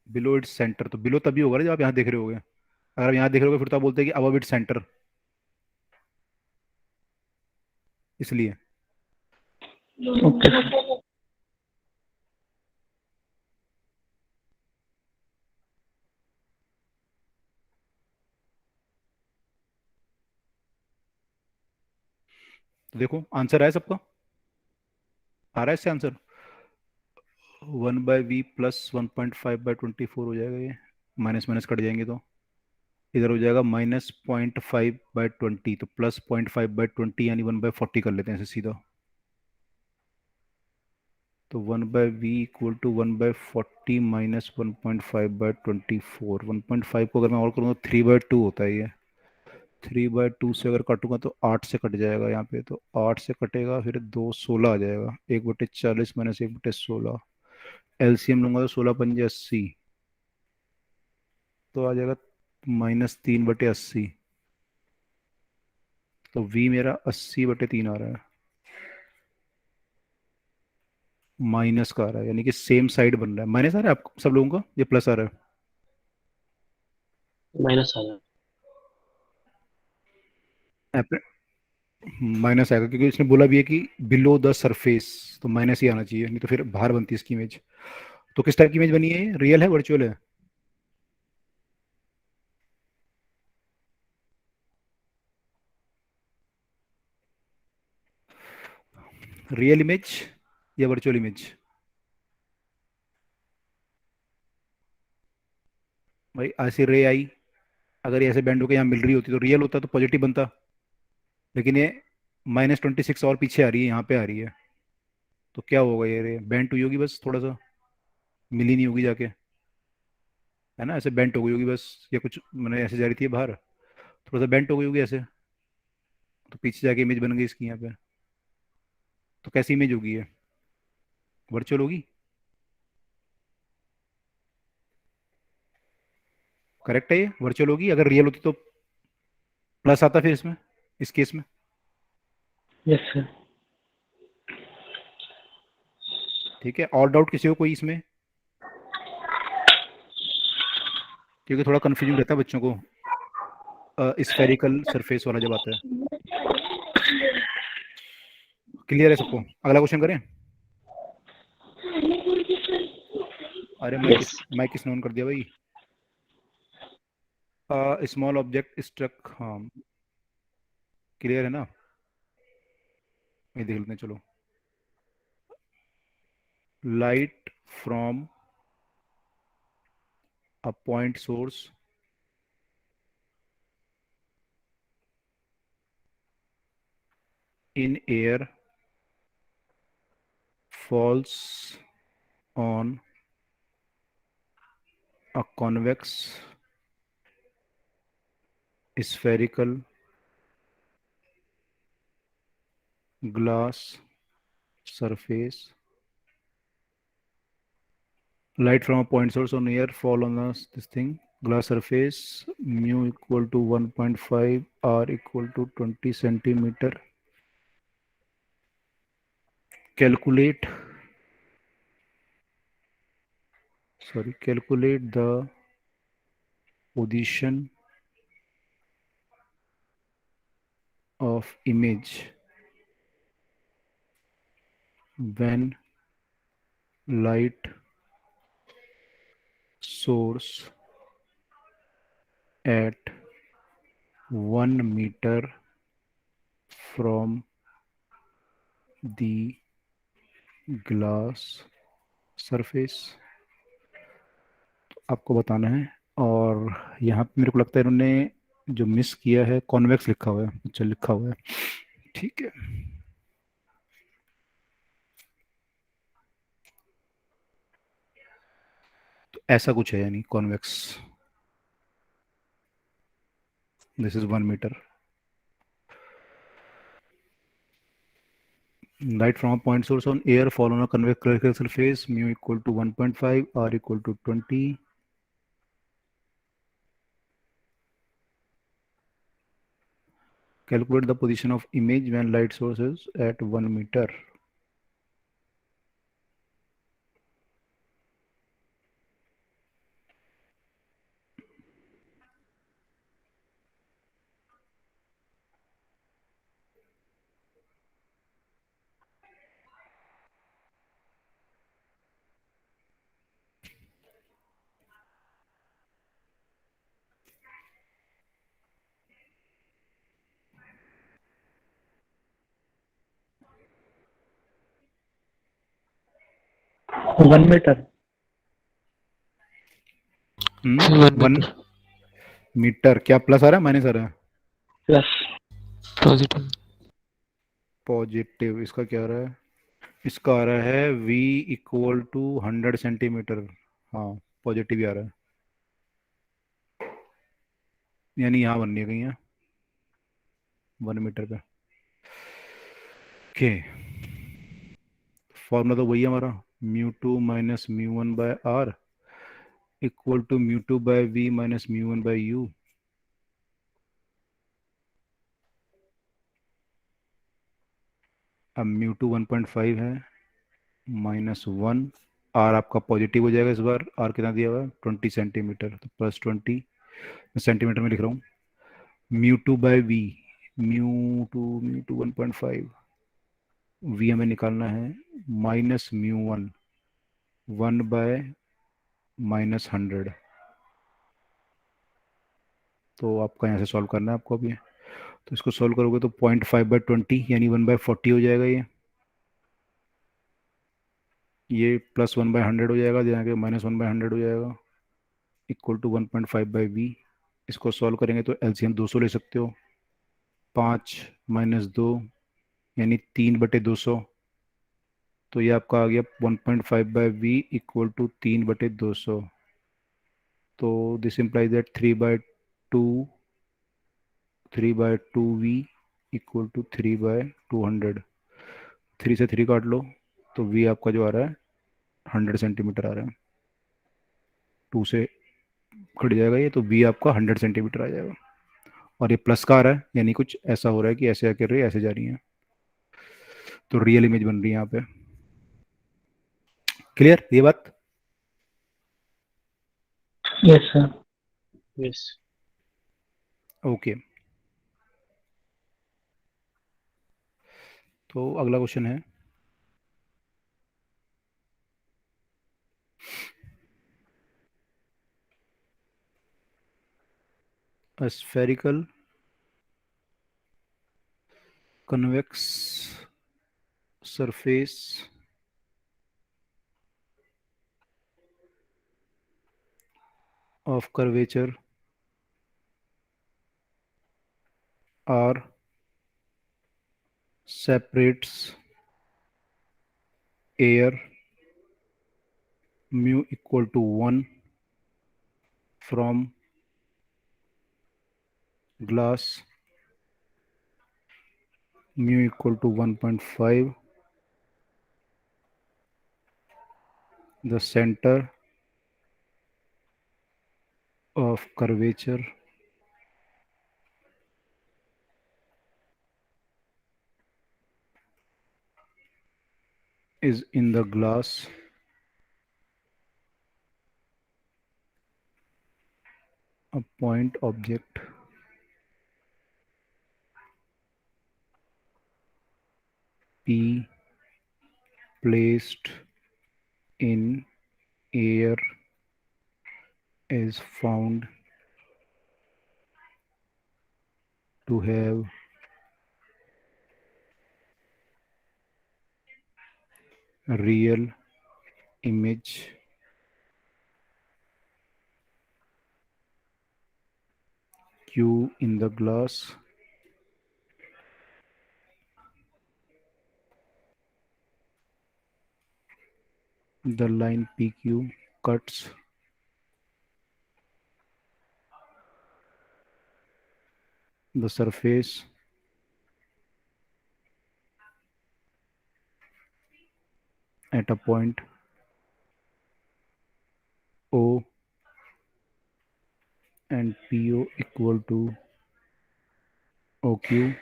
बिलो इट्स सेंटर, तो बिलो तभी होगा ना जब आप यहाँ देख रहे होगे, अगर आप यहाँ देख रहे होगे फिर तो आप बोलते हैं कि अबव इट्स सेंटर, इसलिए। ओके। तो देखो आंसर आया सबका, आ रहा है इससे आंसर, 1/v प्लस 1.5/24 हो जाएगा, ये माइनस माइनस कट जाएंगे तो इधर हो जाएगा -0.5/20, तो +0.5/20 यानी 1/40 कर लेते हैं इसे सीधा, तो 1/v इक्वल टू 1/40 -1.5/24। 1.5 को अगर मैं और करूँगा तो 3/2 होता है ये, 3/2 से अगर काटूंगा तो 8 से कट जाएगा यहाँ पे, तो 8 से कटेगा फिर 2 16 आ जाएगा, 1/40 -1/16 एलसीएम लूंगा तो 16×5 = 80, तो आ जाएगा -3/80। तो v मेरा 80/3 आ रहा है, माइनस का आ रहा है, यानी कि सेम साइड बन रहा है। माइनस आ रहा है आप सब लोगों का, ये प्लस आ रहा माइनस आ जाए। है? माइनस आएगा क्योंकि इसने बोला भी है कि बिलो द सरफेस, तो माइनस ही आना चाहिए, नहीं तो फिर बाहर बनती है इसकी इमेज। तो किस टाइप की इमेज बनी है ये? रियल है, वर्चुअल है? रियल इमेज या वर्चुअल इमेज? भाई ऐसी रे आई, अगर ये ऐसे बैंड होकर यहाँ मिल रही होती तो रियल होता, तो पॉजिटिव बनता। लेकिन ये -26 और पीछे आ रही है, यहाँ पे आ रही है, तो क्या होगा? ये रे बेंट हुई होगी बस, थोड़ा सा मिली नहीं होगी जाके, है ना? ऐसे बेंट हो गई होगी बस, या कुछ मैंने ऐसे जा रही थी बाहर, थोड़ा सा बेंट हो गई होगी ऐसे, तो पीछे जाके इमेज बन गई इसकी यहाँ पे। तो कैसी इमेज होगी ये? वर्चुअल होगी? करेक्ट है, ये वर्चुअल होगी। अगर रियल होती तो प्लस आता फिर इसमें, इस केस में। Yes sir. ठीक है, और डाउट किसी को कोई इसमें? क्योंकि थोड़ा कंफ्यूजिंग रहता है बच्चों को स्फेरिकल सरफेस वाला जब आता है। क्लियर है सबको? अगला क्वेश्चन करें? अरे यस। माइक किसने ऑन कर दिया भाई? स्मॉल ऑब्जेक्ट स्ट्रक, हाँ क्लियर है ना? ये देख लेते हैं, चलो। Light from a point source in air falls on a convex spherical glass surface. Light from a point source on air fall on this thing glass surface, mu equal to 1.5, r equal to 20 centimeter. Calculate the position of image when light source at 1 meter from the glass surface। आपको बताना है। और यहाँ पे मेरे को लगता है इन्होंने जो मिस किया है, कॉन्वेक्स लिखा हुआ है। अच्छा, लिखा हुआ है, ठीक है। तो ऐसा कुछ है, यानी convex. This is 1 metre. Light from a point source on air fall on a convex crystal surface, mu equal to 1.5, r equal to 20. Calculate the position of image when light source is at 1 meter. One metre. 1 metre क्या plus आ रहा है minus आ रहा है? Plus. Positive. Positive. इसका क्या आ रहा है? इसका आ रहा है v इक्वल टू 100 सेंटीमीटर। हाँ, पॉजिटिव ही आ रहा है, यानी यहाँ बननी है कहीं है 1 मीटर पे। ओके, फॉर्मूला तो वही है हमारा, μ2 minus μ1 by r equal to μ2 by v minus μ1 by u. अब μ2 1.5 है, -1, r आपका पॉजिटिव हो जाएगा इस बार। r कितना दिया हुआ है 20 सेंटीमीटर, तो +20 सेंटीमीटर में लिख रहा हूँ। μ2 by v, μ2 1.5, v हमें निकालना है -μ1 1 by -100। तो आपका यहाँ से सॉल्व करना है आपको अभी। तो इसको सॉल्व करोगे तो 0.5/20 यानी 1/40 हो जाएगा। ये +1/100 हो जाएगा, यहाँ के -1/100 हो जाएगा, इक्वल टू 1.5/v। इसको सॉल्व करेंगे तो एलसीएम 200 ले सकते हो। 5 - 2 यानी 3/200। तो ये आपका आ गया 1.5/v इक्वल टू 3/200। तो this implies that 3/2v equal to 3/200। 3 से 3 काट लो तो v आपका जो आ रहा है 100 सेंटीमीटर आ रहा है। 2 से कट जाएगा ये, तो v आपका 100 सेंटीमीटर आ जाएगा। और ये प्लस का आ रहा है, यानी कुछ ऐसा हो रहा है कि ऐसे आकर रही है, ऐसे जा रही है, तो रियल इमेज बन रही है यहाँ पे। क्लियर ये बात? Yes sir. यस। ओके। तो अगला क्वेश्चन है, a spherical convex surface of curvature r separates air mu equal to 1 from glass mu equal to 1.5. The center of curvature is in the glass a point object P placed in air is found to have a real image Q in the glass. The line PQ cuts the surface at a point O and PO equal to OQ.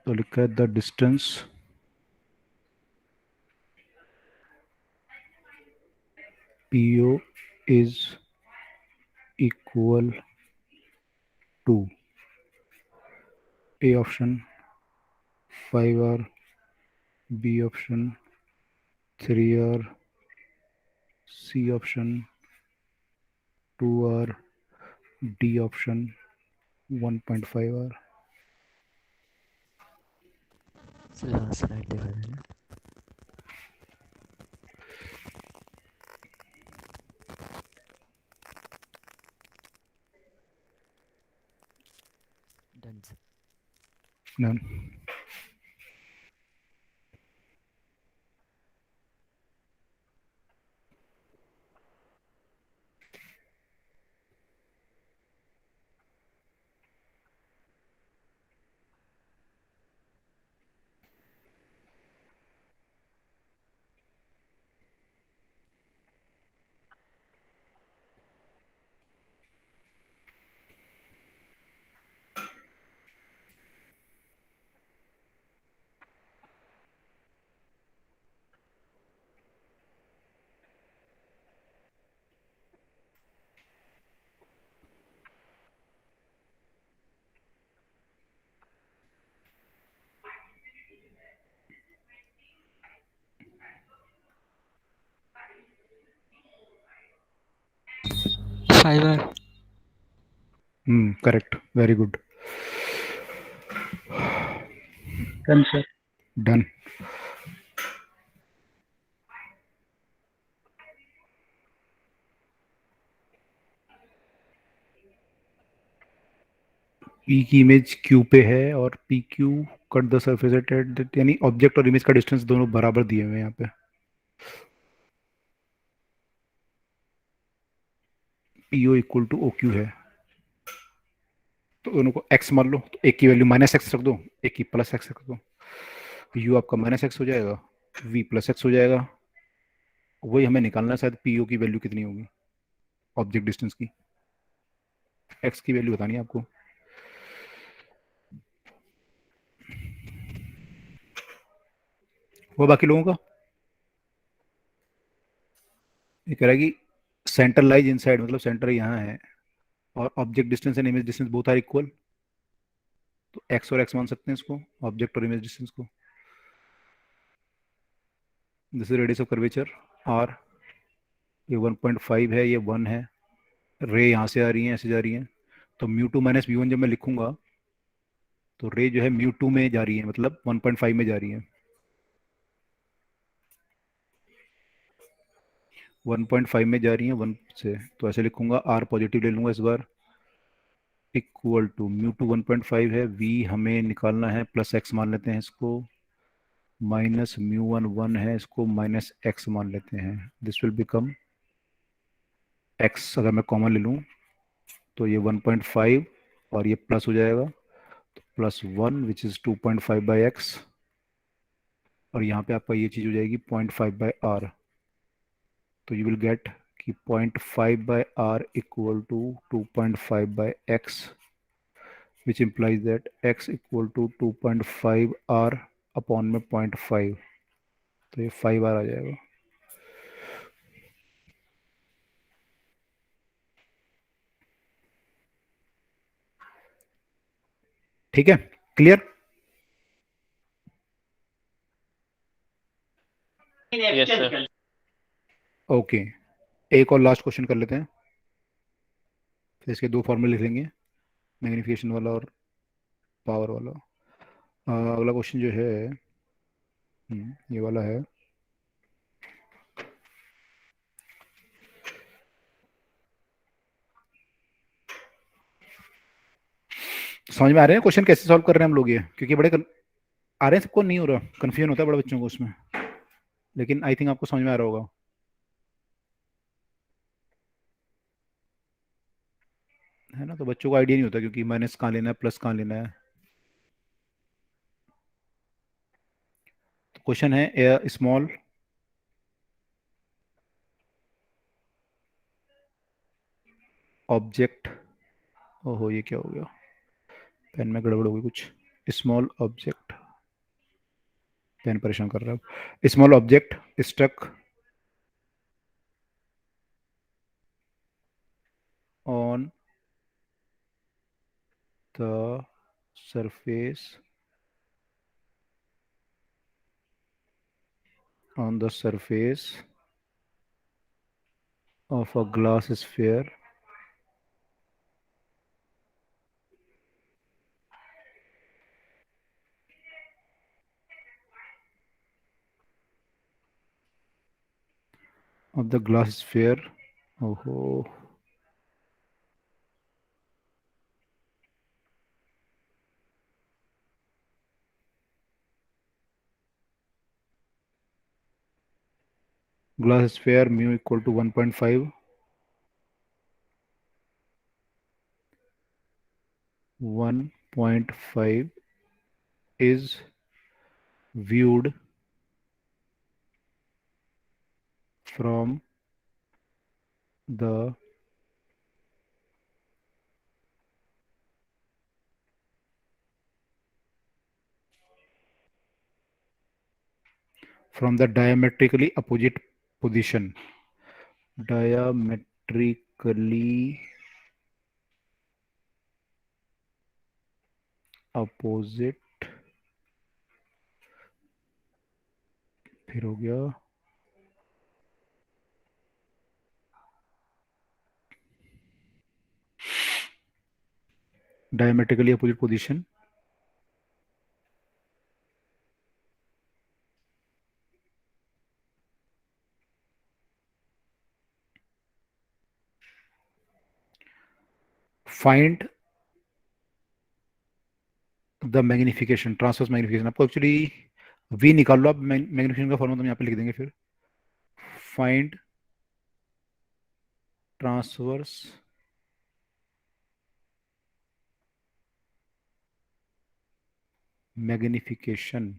तो लिखा है the distance PO is equal to A option 5R, B option 3R, C option 2R, D option 1.5R. Last slide दिखा देना। Done sir. Done. Fibre. Correct, very good, done sir. Done. P की image Q पे है और P Q cut the surface at, यानी object और image का distance दोनों बराबर दिए हुए हैं यहाँ पे। P O equal to O Q है, तो दोनों को x मान लो, तो एक की वैल्यू -x रख दो, एक की +x रख दो, u आपका -x हो जाएगा, v +x हो जाएगा। वही हमें निकालना है, शायद पी ओ की वैल्यू कितनी होगी ऑब्जेक्ट डिस्टेंस की, x की वैल्यू बतानी है आपको। वो बाकी लोगों का ये कह रहा है कि सेंटर लाइज इनसाइड, मतलब सेंटर यहाँ है और object distance and image distance both are equal, तो x और x मान सकते हैं इसको, ऑब्जेक्ट और इमेज डिस्टेंस को। This is radius of curvature r, ये 1.5 है, ये 1 है, रे यहाँ से आ रही है, ऐसे जा रही है, तो μ2 - μ1 जब मैं लिखूंगा तो रे जो है μ2 में जा रही है, मतलब 1.5 में जा रही है, 1.5 में जा रही है 1 से, तो ऐसे लिखूंगा, r पॉजिटिव ले लूंगा इस बार, इक्वल टू μ2 1.5 है, v हमें निकालना है +x मान लेते हैं इसको, -μ1 1 है, इसको -x मान लेते हैं, दिस विल बिकम x, अगर मैं कॉमन ले लूँ तो ये 1.5 और ये प्लस हो जाएगा, तो +1 विच इज़ 2.5/x, और यहाँ पे आपका ये चीज़ हो जाएगी 0.5/r, तो यू विल गेट कि 0.5/r equal to 2.5/x, which implies that x equal to 2.5r upon में 0.5, तो ये 5r आ जाएगा। ठीक है, क्लियर? Yes sir. ओके, एक और लास्ट क्वेश्चन कर लेते हैं, फिर इसके दो फॉर्मूले लिख लेंगे, मैग्निफिकेशन वाला और पावर वाला। अगला क्वेश्चन जो है ये वाला है, समझ में आ रहे हैं क्वेश्चन कैसे सॉल्व कर रहे हैं हम लोग ये, क्योंकि आ रहे हैं सबको, नहीं हो रहा, कंफ्यूजन होता है बड़े बच्चों को उसमें, लेकिन आई थिंक आपको समझ में आ रहा होगा। है ना, तो बच्चों को आइडिया नहीं होता क्योंकि माइनस कहाँ लेना है, प्लस कहाँ लेना है। तो क्वेश्चन है, ए स्मॉल ऑब्जेक्ट, ओहो ये क्या हो गया, पेन में गड़बड़ हो गई कुछ, स्मॉल ऑब्जेक्ट, पेन परेशान कर रहा है, small object stuck on the surface on the surface of a glass sphere of the glass sphere, oh, glass sphere mu equal to 1.5, 1.5 is viewed from the diametrically opposite position, diametrically opposite, फिर हो गया diametrically opposite position, find the magnification, transverse magnification. आपको actually we निकाल लो आप, magnification का formula हम यहाँ पे लिख देंगे फिर। Find transverse magnification.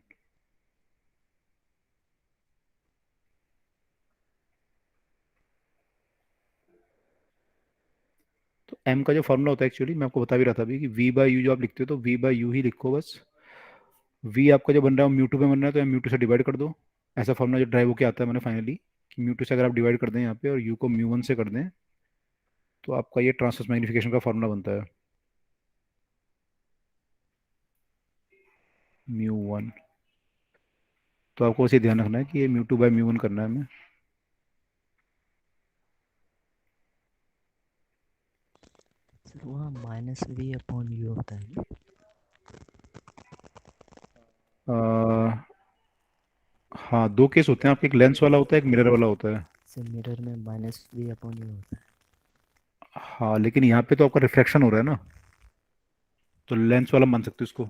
तो एम का जो फॉर्मूला होता है एक्चुअली, मैं आपको बता भी रहा था अभी, कि वी बाई यू जो आप लिखते हो तो वी बाई यू ही लिखो बस। वी आपका जो बन रहा है म्यू टू में बन रहा है, तो म्यू टू से डिवाइड कर दो। ऐसा फॉर्मूला जो ड्राइव होके आता है मैंने फाइनली, कि म्यू टू से अगर आप डिवाइड कर दें यहाँ पे और यू को म्यू वन से कर दें, तो आपका ये ट्रांसवर्स मैग्निफिकेशन का फॉर्मूला बनता है, म्यू वन। तो आपको बस ये ध्यान रखना है कि ये mu two by mu one करना है हमें। सर वहाँ माइनस वी अपॉन यू होता है क्या? हाँ, दो केस होते हैं आपके, एक लेंस वाला होता है, एक मिरर वाला होता है। सर मिरर में माइनस वी अपॉन यू होता है। हाँ, लेकिन यहाँ पे तो आपका रिफ्रैक्शन हो रहा है ना, तो लेंस वाला मान सकते हो इसको।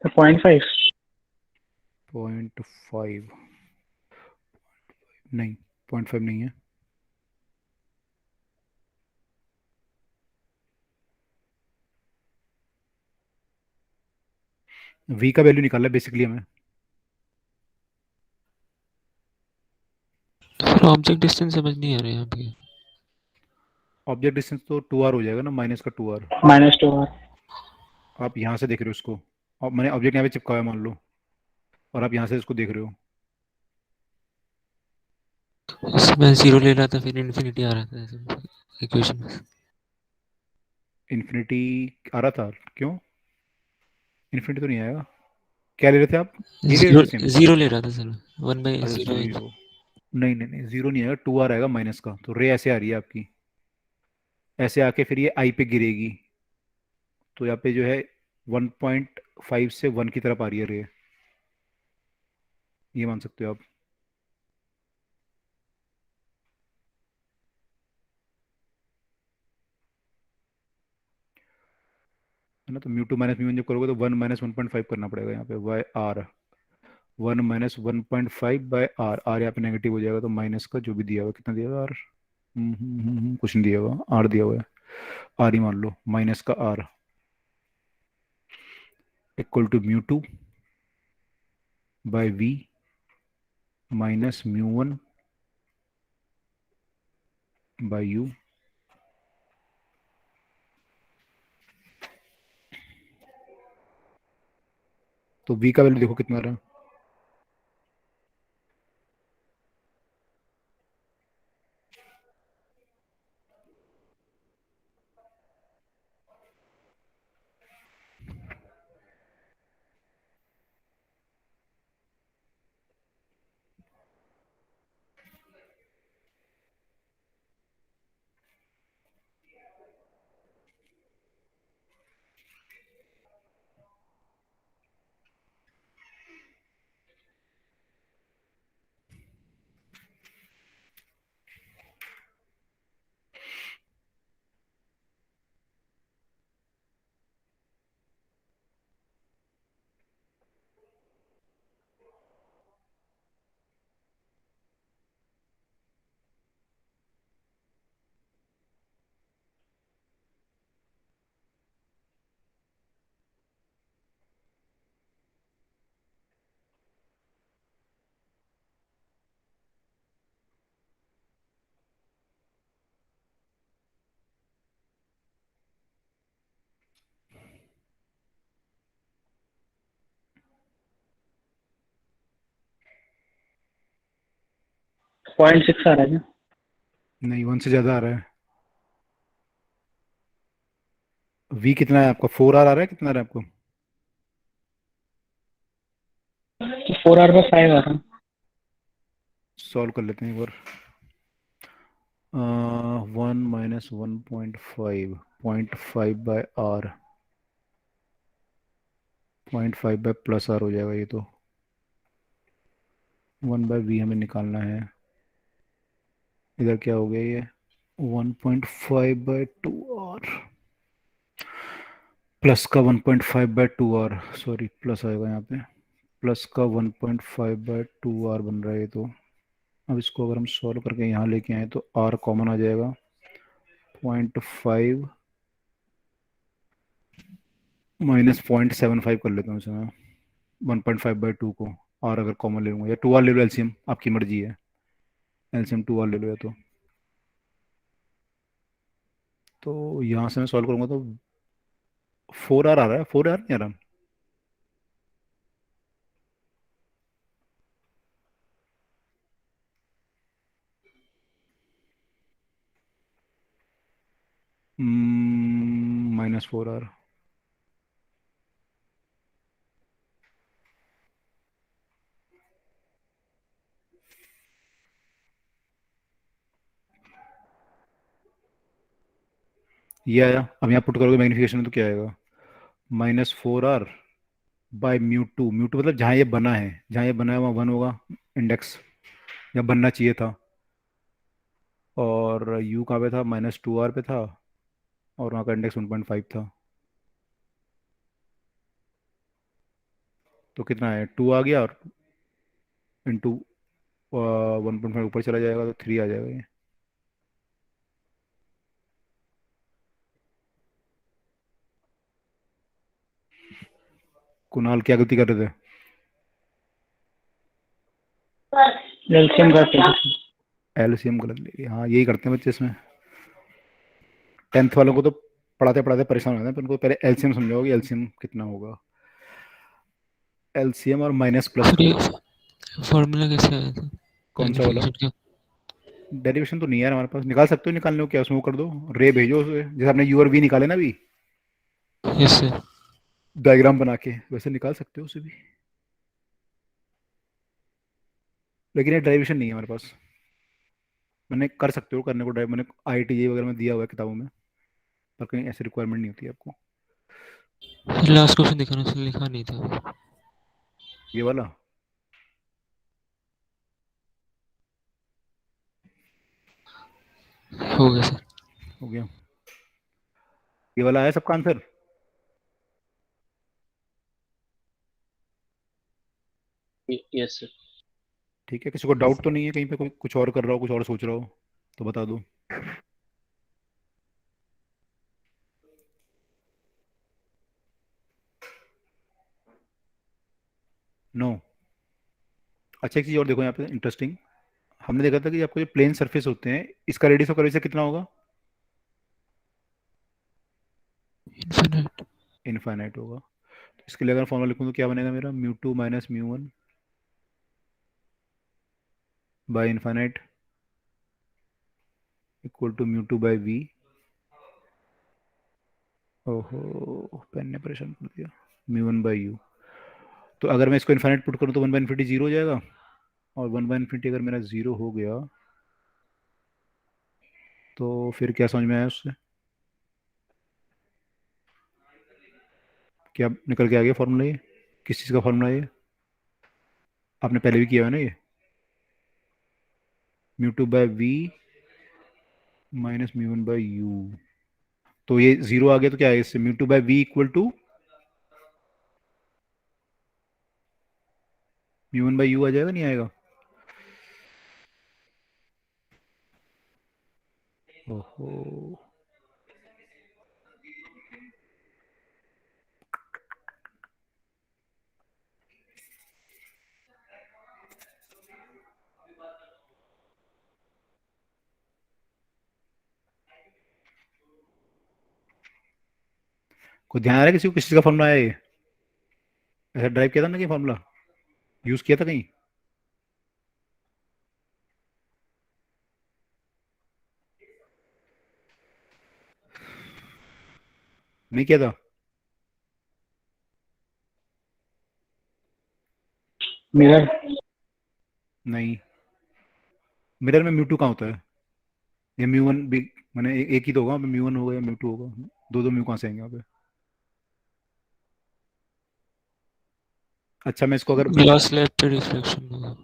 तो 0.5। 0.5 नहीं, 0.5 नहीं है। वी का वैल्यू निकालना है बेसिकली हमें। फिर ऑब्जेक्ट डिस्टेंस समझ नहीं आ रहा है यहाँ पे। ऑब्जेक्ट डिस्टेंस तो 2r हो जाएगा ना, माइनस का 2r। -2r। आप यहाँ से देख रहे हो इसको, और मैंने ऑब्जेक्ट यहाँ पे चिपकाया मान लो, और आप यहाँ से इसको देख रहे हो। इससे मैं जीरो ले रहा था, फिर इन्फिनिटी आ रहा था इक्वेशन में। इन्फिनिटी आ रहा था, क्यों? इन्फिनिटी तो नहीं आएगा। क्या ले रहे थे आप? ये ले रहे जीरो थे सेम। जीरो ले रहा था सर, 1/0। अच्छा, जीरो। नहीं नहीं नहीं, जीरो नहीं आएगा, 2r आएगा माइनस का, तो रे ऐसे आ रही है आपकी, ऐसे आके फिर ये आई पे गिरेगी। तो यहाँ पे जो है 1.5 से 1 की तरफ आ रही है रे, ये मान सकते हो आप। है ना, तो mu two minus mu one जब करोगे तो 1 - 1.5 करना पड़ेगा यहाँ पे, by r. 1 - 1.5 by are, r यहाँ पे नेगेटिव हो जाएगा, तो माइनस का जो भी दिया हुआ, कितना दिया हुआ आर, कुछ नहीं दिया हुआ, आर दिया हुआ है, आर ही मान लो, माइनस का r equal to mu two by v minus mu one by u. तो वी का वैल्यू देखो कितना आ रहा है। 0.6 आ रहा है क्या? नहीं, 1 से ज़्यादा आ रहा है। वी कितना है आपका? 4R आ रहा है, कितना आ रहा है आपको? तो 4R पे 5 आ रहा है। सॉल्व कर लेते हैं एक बार। 1 माइनस 1.5, 0.5/r, 0.5 प्लस आर हो जाएगा ये तो। 1/v हमें निकालना है। इधर क्या हो गया ये? 1.5/2r प्लस का 1.5/2r, सॉरी प्लस आएगा यहाँ पे। प्लस का 1.5/2r बन रहा है ये तो। अब इसको अगर हम सॉल्व करके यहाँ लेके आए तो r कॉमन आ जाएगा। 0.5 माइनस 0.75 कर लेता हूँ इसे मैं। 1.5/2 को r अगर कॉमन ले लूँगा, या 2r ले लो, एलसीएम आपकी मर्जी है। एलसीएम 2r ले लो या तो यहाँ से मैं सॉल्व करूँगा तो 4r आ रहा है। 4r नहीं आ रहा? -4r। ये आया। अब यहाँ पुट करोगे मैग्निफिकेशन में तो क्या आएगा? -4r by mu two. Mu to मतलब जहाँ ये बना है, जहाँ ये बना है वहाँ 1 होगा इंडेक्स, या बनना चाहिए था। और u कहाँ पे था? -2r पे था, और वहाँ का इंडेक्स 1.5 था। तो कितना है? 2 आ गया, और इंटू 1.5 ऊपर चला जाएगा तो 3 आ जाएगा ये। कुणाल क्या गलती कर रहे थे? एलसीएम का क्या? एलसीएम गलत ले लिया। हाँ, यही करते हैं बच्चे इसमें। 10th वालों को तो पढ़ाते पढ़ाते परेशान हो जाते हैं, पर उनको पहले एलसीएम समझाओ कि एलसीएम कितना होगा। एलसीएम और माइनस प्लस फिर करो। ये फॉर्मूला कैसे आया था कौन सा वाला? मैग्निफिकेशन का? डेरिवेशन तो नहीं है यार हमारे पास। निकाल सकते हो, निकालने को क्या, उसमें वो कर दो, रे भेजो उसे, जैसे आपने यू और वी निकाले ना अभी, यस सर। डायग्राम बना के, वैसे निकाल सकते हो उसे भी। लेकिन ये डेरिवेशन नहीं है हमारे पास। मैंने कर सकते हो करने को ड्राइव, मैंने IIT वगैरह में दिया हुआ है किताबों में, पर कहीं ऐसी रिक्वायरमेंट नहीं होती है आपको। फिर लास्ट क्वेश्चन दिखाना, उसने लिखा नहीं था। ये वाला हो गया सर। हो गया। ये वाला है सबका आंसर? Yes sir. ठीक है, किसी को डाउट तो नहीं है कहीं पे, कोई कुछ और कर रहा हो, कुछ और सोच रहा हो तो बता दो। नो। अच्छा, एक चीज़ और देखो यहाँ पे इंटरेस्टिंग। हमने देखा था कि आपको जो प्लेन सरफेस होते हैं, इसका रेडियस ऑफ कर्वेचर कितना होगा? इन्फिनिट। इनफाइनाइट होगा। तो इसके लिए अगर फॉर्मूला लिखूँ तो क्या बनेगा मेरा? म्यू टू माइनस म्यू1 बाई इनफाइनाइट इक्वल टू म्यू2/v। ओहो, पेन ने परेशान कर दिया। म्यू1/u। तो अगर मैं इसको इनफाइनाइट पुट करूँ तो 1/infinity 0 हो जाएगा, और 1/infinity अगर मेरा 0 हो गया तो फिर क्या समझ में आया उससे? क्या निकल के आ गया फॉर्मूला ये? किस चीज़ का फॉर्मूला ये? आपने पहले भी किया है ना ये? म्यू2/v माइनस म्यू1/u। तो ये 0 आ गया तो क्या है इससे? म्यू2/v इक्वल टू म्यू1/u आ जाएगा, नहीं आएगा? ओहो। को ध्यान आ रहा है किसी को, किस चीज़ का फॉर्मूला है ये? ऐसा ड्राइव किया था ना कि फॉर्मूला यूज़ किया था कहीं? नहीं किया था? मिरर। नहीं, मिरर में म्यू टू कहाँ होता है? ये म्यू वन भी, मैंने एक ही तो होगा, म्यू वन होगा या म्यू टू होगा? दो दो म्यू कहाँ से आएंगे यहाँ पे? अच्छा मैं इसको अगर ग्लास स्लैब पे रिफ्लेक्शन होगा।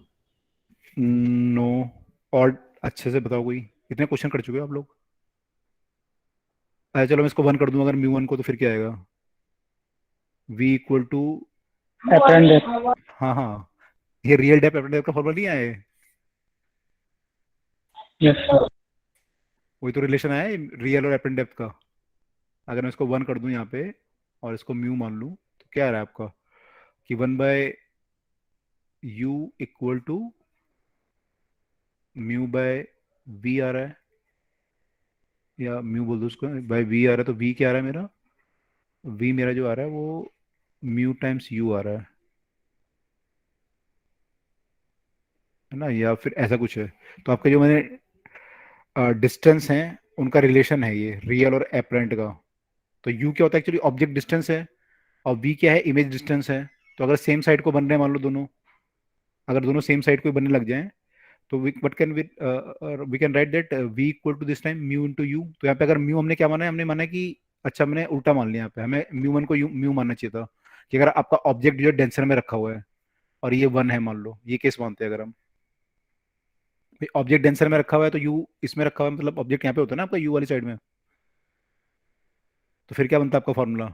नो, और अच्छे से बताओ कोई, इतने क्वेश्चन कर चुके हो आप लोग। अच्छा चलो मैं इसको वन कर दूं अगर म्यू वन को, तो फिर क्या आएगा? V equal to, apparent. हाँ हाँ, ये रियल डेप्थ एप्रेंट डेप्थ का फॉर्मूला नहीं आया है? Yes sir. वही तो रिलेशन आया है रियल और एप्रेंट डेप्थ का। अगर मैं इसको वन कर दूं यहाँ पे और इसको म्यू मान लूं, तो क्या आ रहा है आपका कि one by you equal to mu by V आ रहा है, या म्यू बोल दो उसको, बाय वी आ रहा है, तो वी क्या आ रहा है मेरा? वी मेरा जो आ रहा है वो म्यू टाइम्स यू आ रहा है ना, या फिर ऐसा कुछ है। तो आपका जो मैंने डिस्टेंस है उनका रिलेशन है ये रियल और एपरेंट का। तो यू क्या होता है एक्चुअली? ऑब्जेक्ट डिस्टेंस है, और वी क्या है? इमेज डिस्टेंस है। तो अगर सेम साइड को बन रहे हैं मान लो दोनों, अगर दोनों सेम साइड को बनने लग जाएं, तो we can write that v equal to this time mu into u. तो यहाँ पे अगर म्यू हमने क्या माना है? हमने माना है कि, अच्छा हमने उल्टा मान लिया, यहाँ पे हमें म्यू वन को म्यू मानना चाहिए था, कि अगर आपका ऑब्जेक्ट जो डेंसर में रखा हुआ है और ये वन है मान लो, ये केस मानते हैं अगर हम, ऑब्जेक्ट डेंसर में रखा हुआ है तो यू इसमें रखा हुआ है, मतलब ऑब्जेक्ट यहाँ पे होता है ना आपका यू वाली साइड में, तो फिर क्या बनता है आपका फॉर्मूला?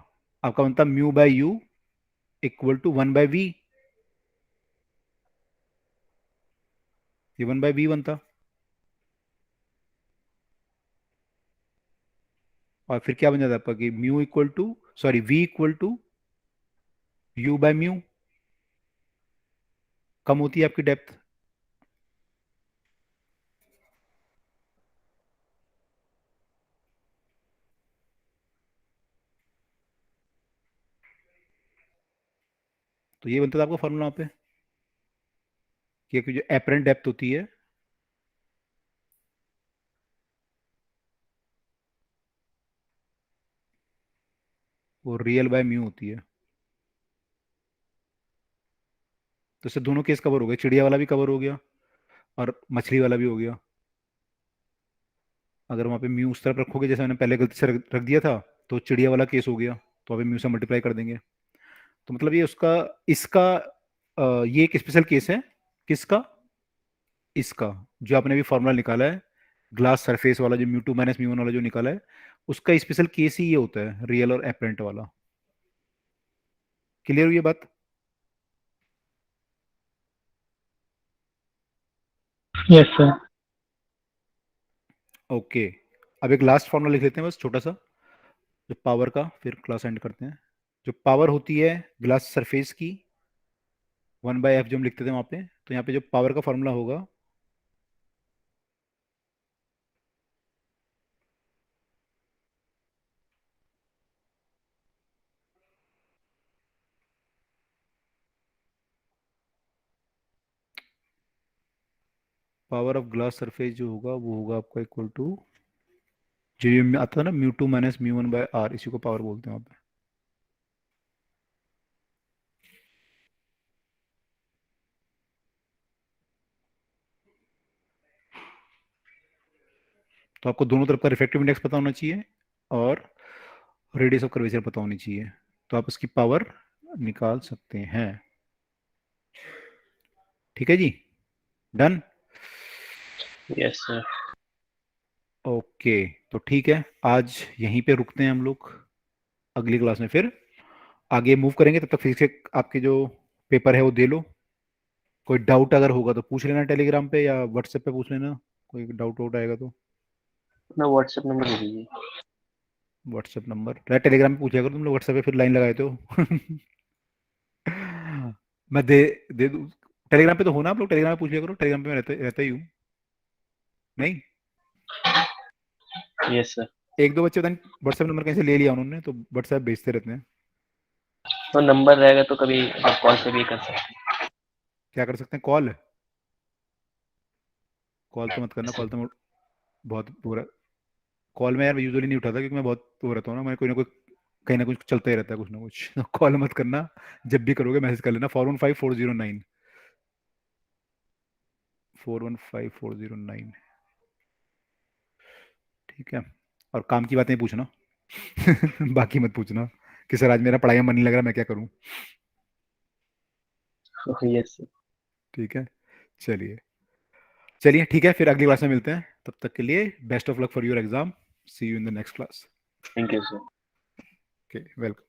आपका बनता mu by you equal to one by V, ये वन बाय वी बनता। और फिर क्या बन जाता है आपका कि mu equal to, sorry V equal to U by mu, कम होती है आपकी डेप्थ। तो ये बनता था आपका फॉर्मूला वहाँ पे, कि जो एपरेंट डेप्थ होती है वो रियल बाय म्यू होती है। तो इससे दोनों केस कवर हो गए, चिड़िया वाला भी कवर हो गया और मछली वाला भी हो गया। अगर वहाँ पे म्यू उस तरफ रखोगे जैसे मैंने पहले गलती से रख दिया था, तो चिड़िया वाला केस हो गया, तो अभी म्यू से मल्टीप्लाई कर देंगे। तो मतलब ये उसका, इसका ये एक स्पेशल केस है। किसका? इसका, जो आपने अभी फॉर्मूला निकाला है ग्लास सरफेस वाला, जो mu two minus mu one वाला जो निकाला है, उसका स्पेशल केस ही ये होता है, रियल और एपरेंट वाला। क्लियर हुई ये बात? Yes sir. ओके, अब एक लास्ट फॉर्मूला लिख लेते हैं बस छोटा सा, जो पावर का, फिर क्लास एंड करते हैं। जो पावर होती है ग्लास सरफेस की, वन बाय एफ जो हम लिखते थे वहां पे, तो यहाँ पे जो पावर का फॉर्मूला होगा, पावर ऑफ ग्लास सरफेस जो होगा वो होगा आपका इक्वल टू, जो ये आता है ना mu two minus mu one by r, इसी को पावर बोलते हैं वहाँ पे। तो आपको दोनों तरफ का रिफ्रैक्टिव इंडेक्स पता होना चाहिए और रेडियस ऑफ कर्वेचर पता होनी चाहिए, तो आप इसकी पावर निकाल सकते हैं। ठीक है जी, डन। Yes sir. ओके, तो ठीक है, आज यहीं पे रुकते हैं हम लोग, अगली क्लास में फिर आगे मूव करेंगे। तब तक फिजिक्स के आपके जो पेपर है वो दे लो। कोई डाउट अगर होगा तो पूछ लेना टेलीग्राम पे या व्हाट्सएप पे पूछ लेना, कोई डाउट वाउट आएगा तो। अपना व्हाट्सएप नंबर दे दीजिए। व्हाट्सएप नंबर टेलीग्राम पे पूछा करो तुम लोग, व्हाट्सएप पे फिर लाइन लगाए तो मैं दे दूँ। टेलीग्राम पे तो हो ना आप लोग, टेलीग्राम पे पूछ लिया करो, टेलीग्राम पे मैं रहता ही हूँ। नहीं, यस सर। एक दो बच्चे पता नहीं व्हाट्सएप नंबर कहीं से ले लिया उन्होंने, तो व्हाट्सएप भेजते रहते हैं। तो नंबर रहेगा तो कभी आप कॉल से भी कर सकते हैं। क्या कर सकते हैं? कॉल? कॉल तो मत करना, कॉल तो मैं बहुत पूरा, कॉल में यार यूजुअली नहीं उठाता, क्योंकि मैं बहुत वो रहता हूँ ना, मैं कोई ना कोई कहीं ना कुछ चलता ही रहता है, कुछ ना कुछ। कॉल मत करना, जब भी करोगे मैसेज कर लेना 415409, 415409। ठीक है, और काम की बातें पूछना। बाकी मत पूछना कि सर आज मेरा पढ़ाई में मन नहीं लग रहा, मैं क्या करूं। Yes sir. ठीक है, चलिए चलिए, ठीक है, फिर अगली क्लास में मिलते हैं। तब तक के लिए best of luck for your exam. See you in the next class. Thank you sir. Okay, welcome.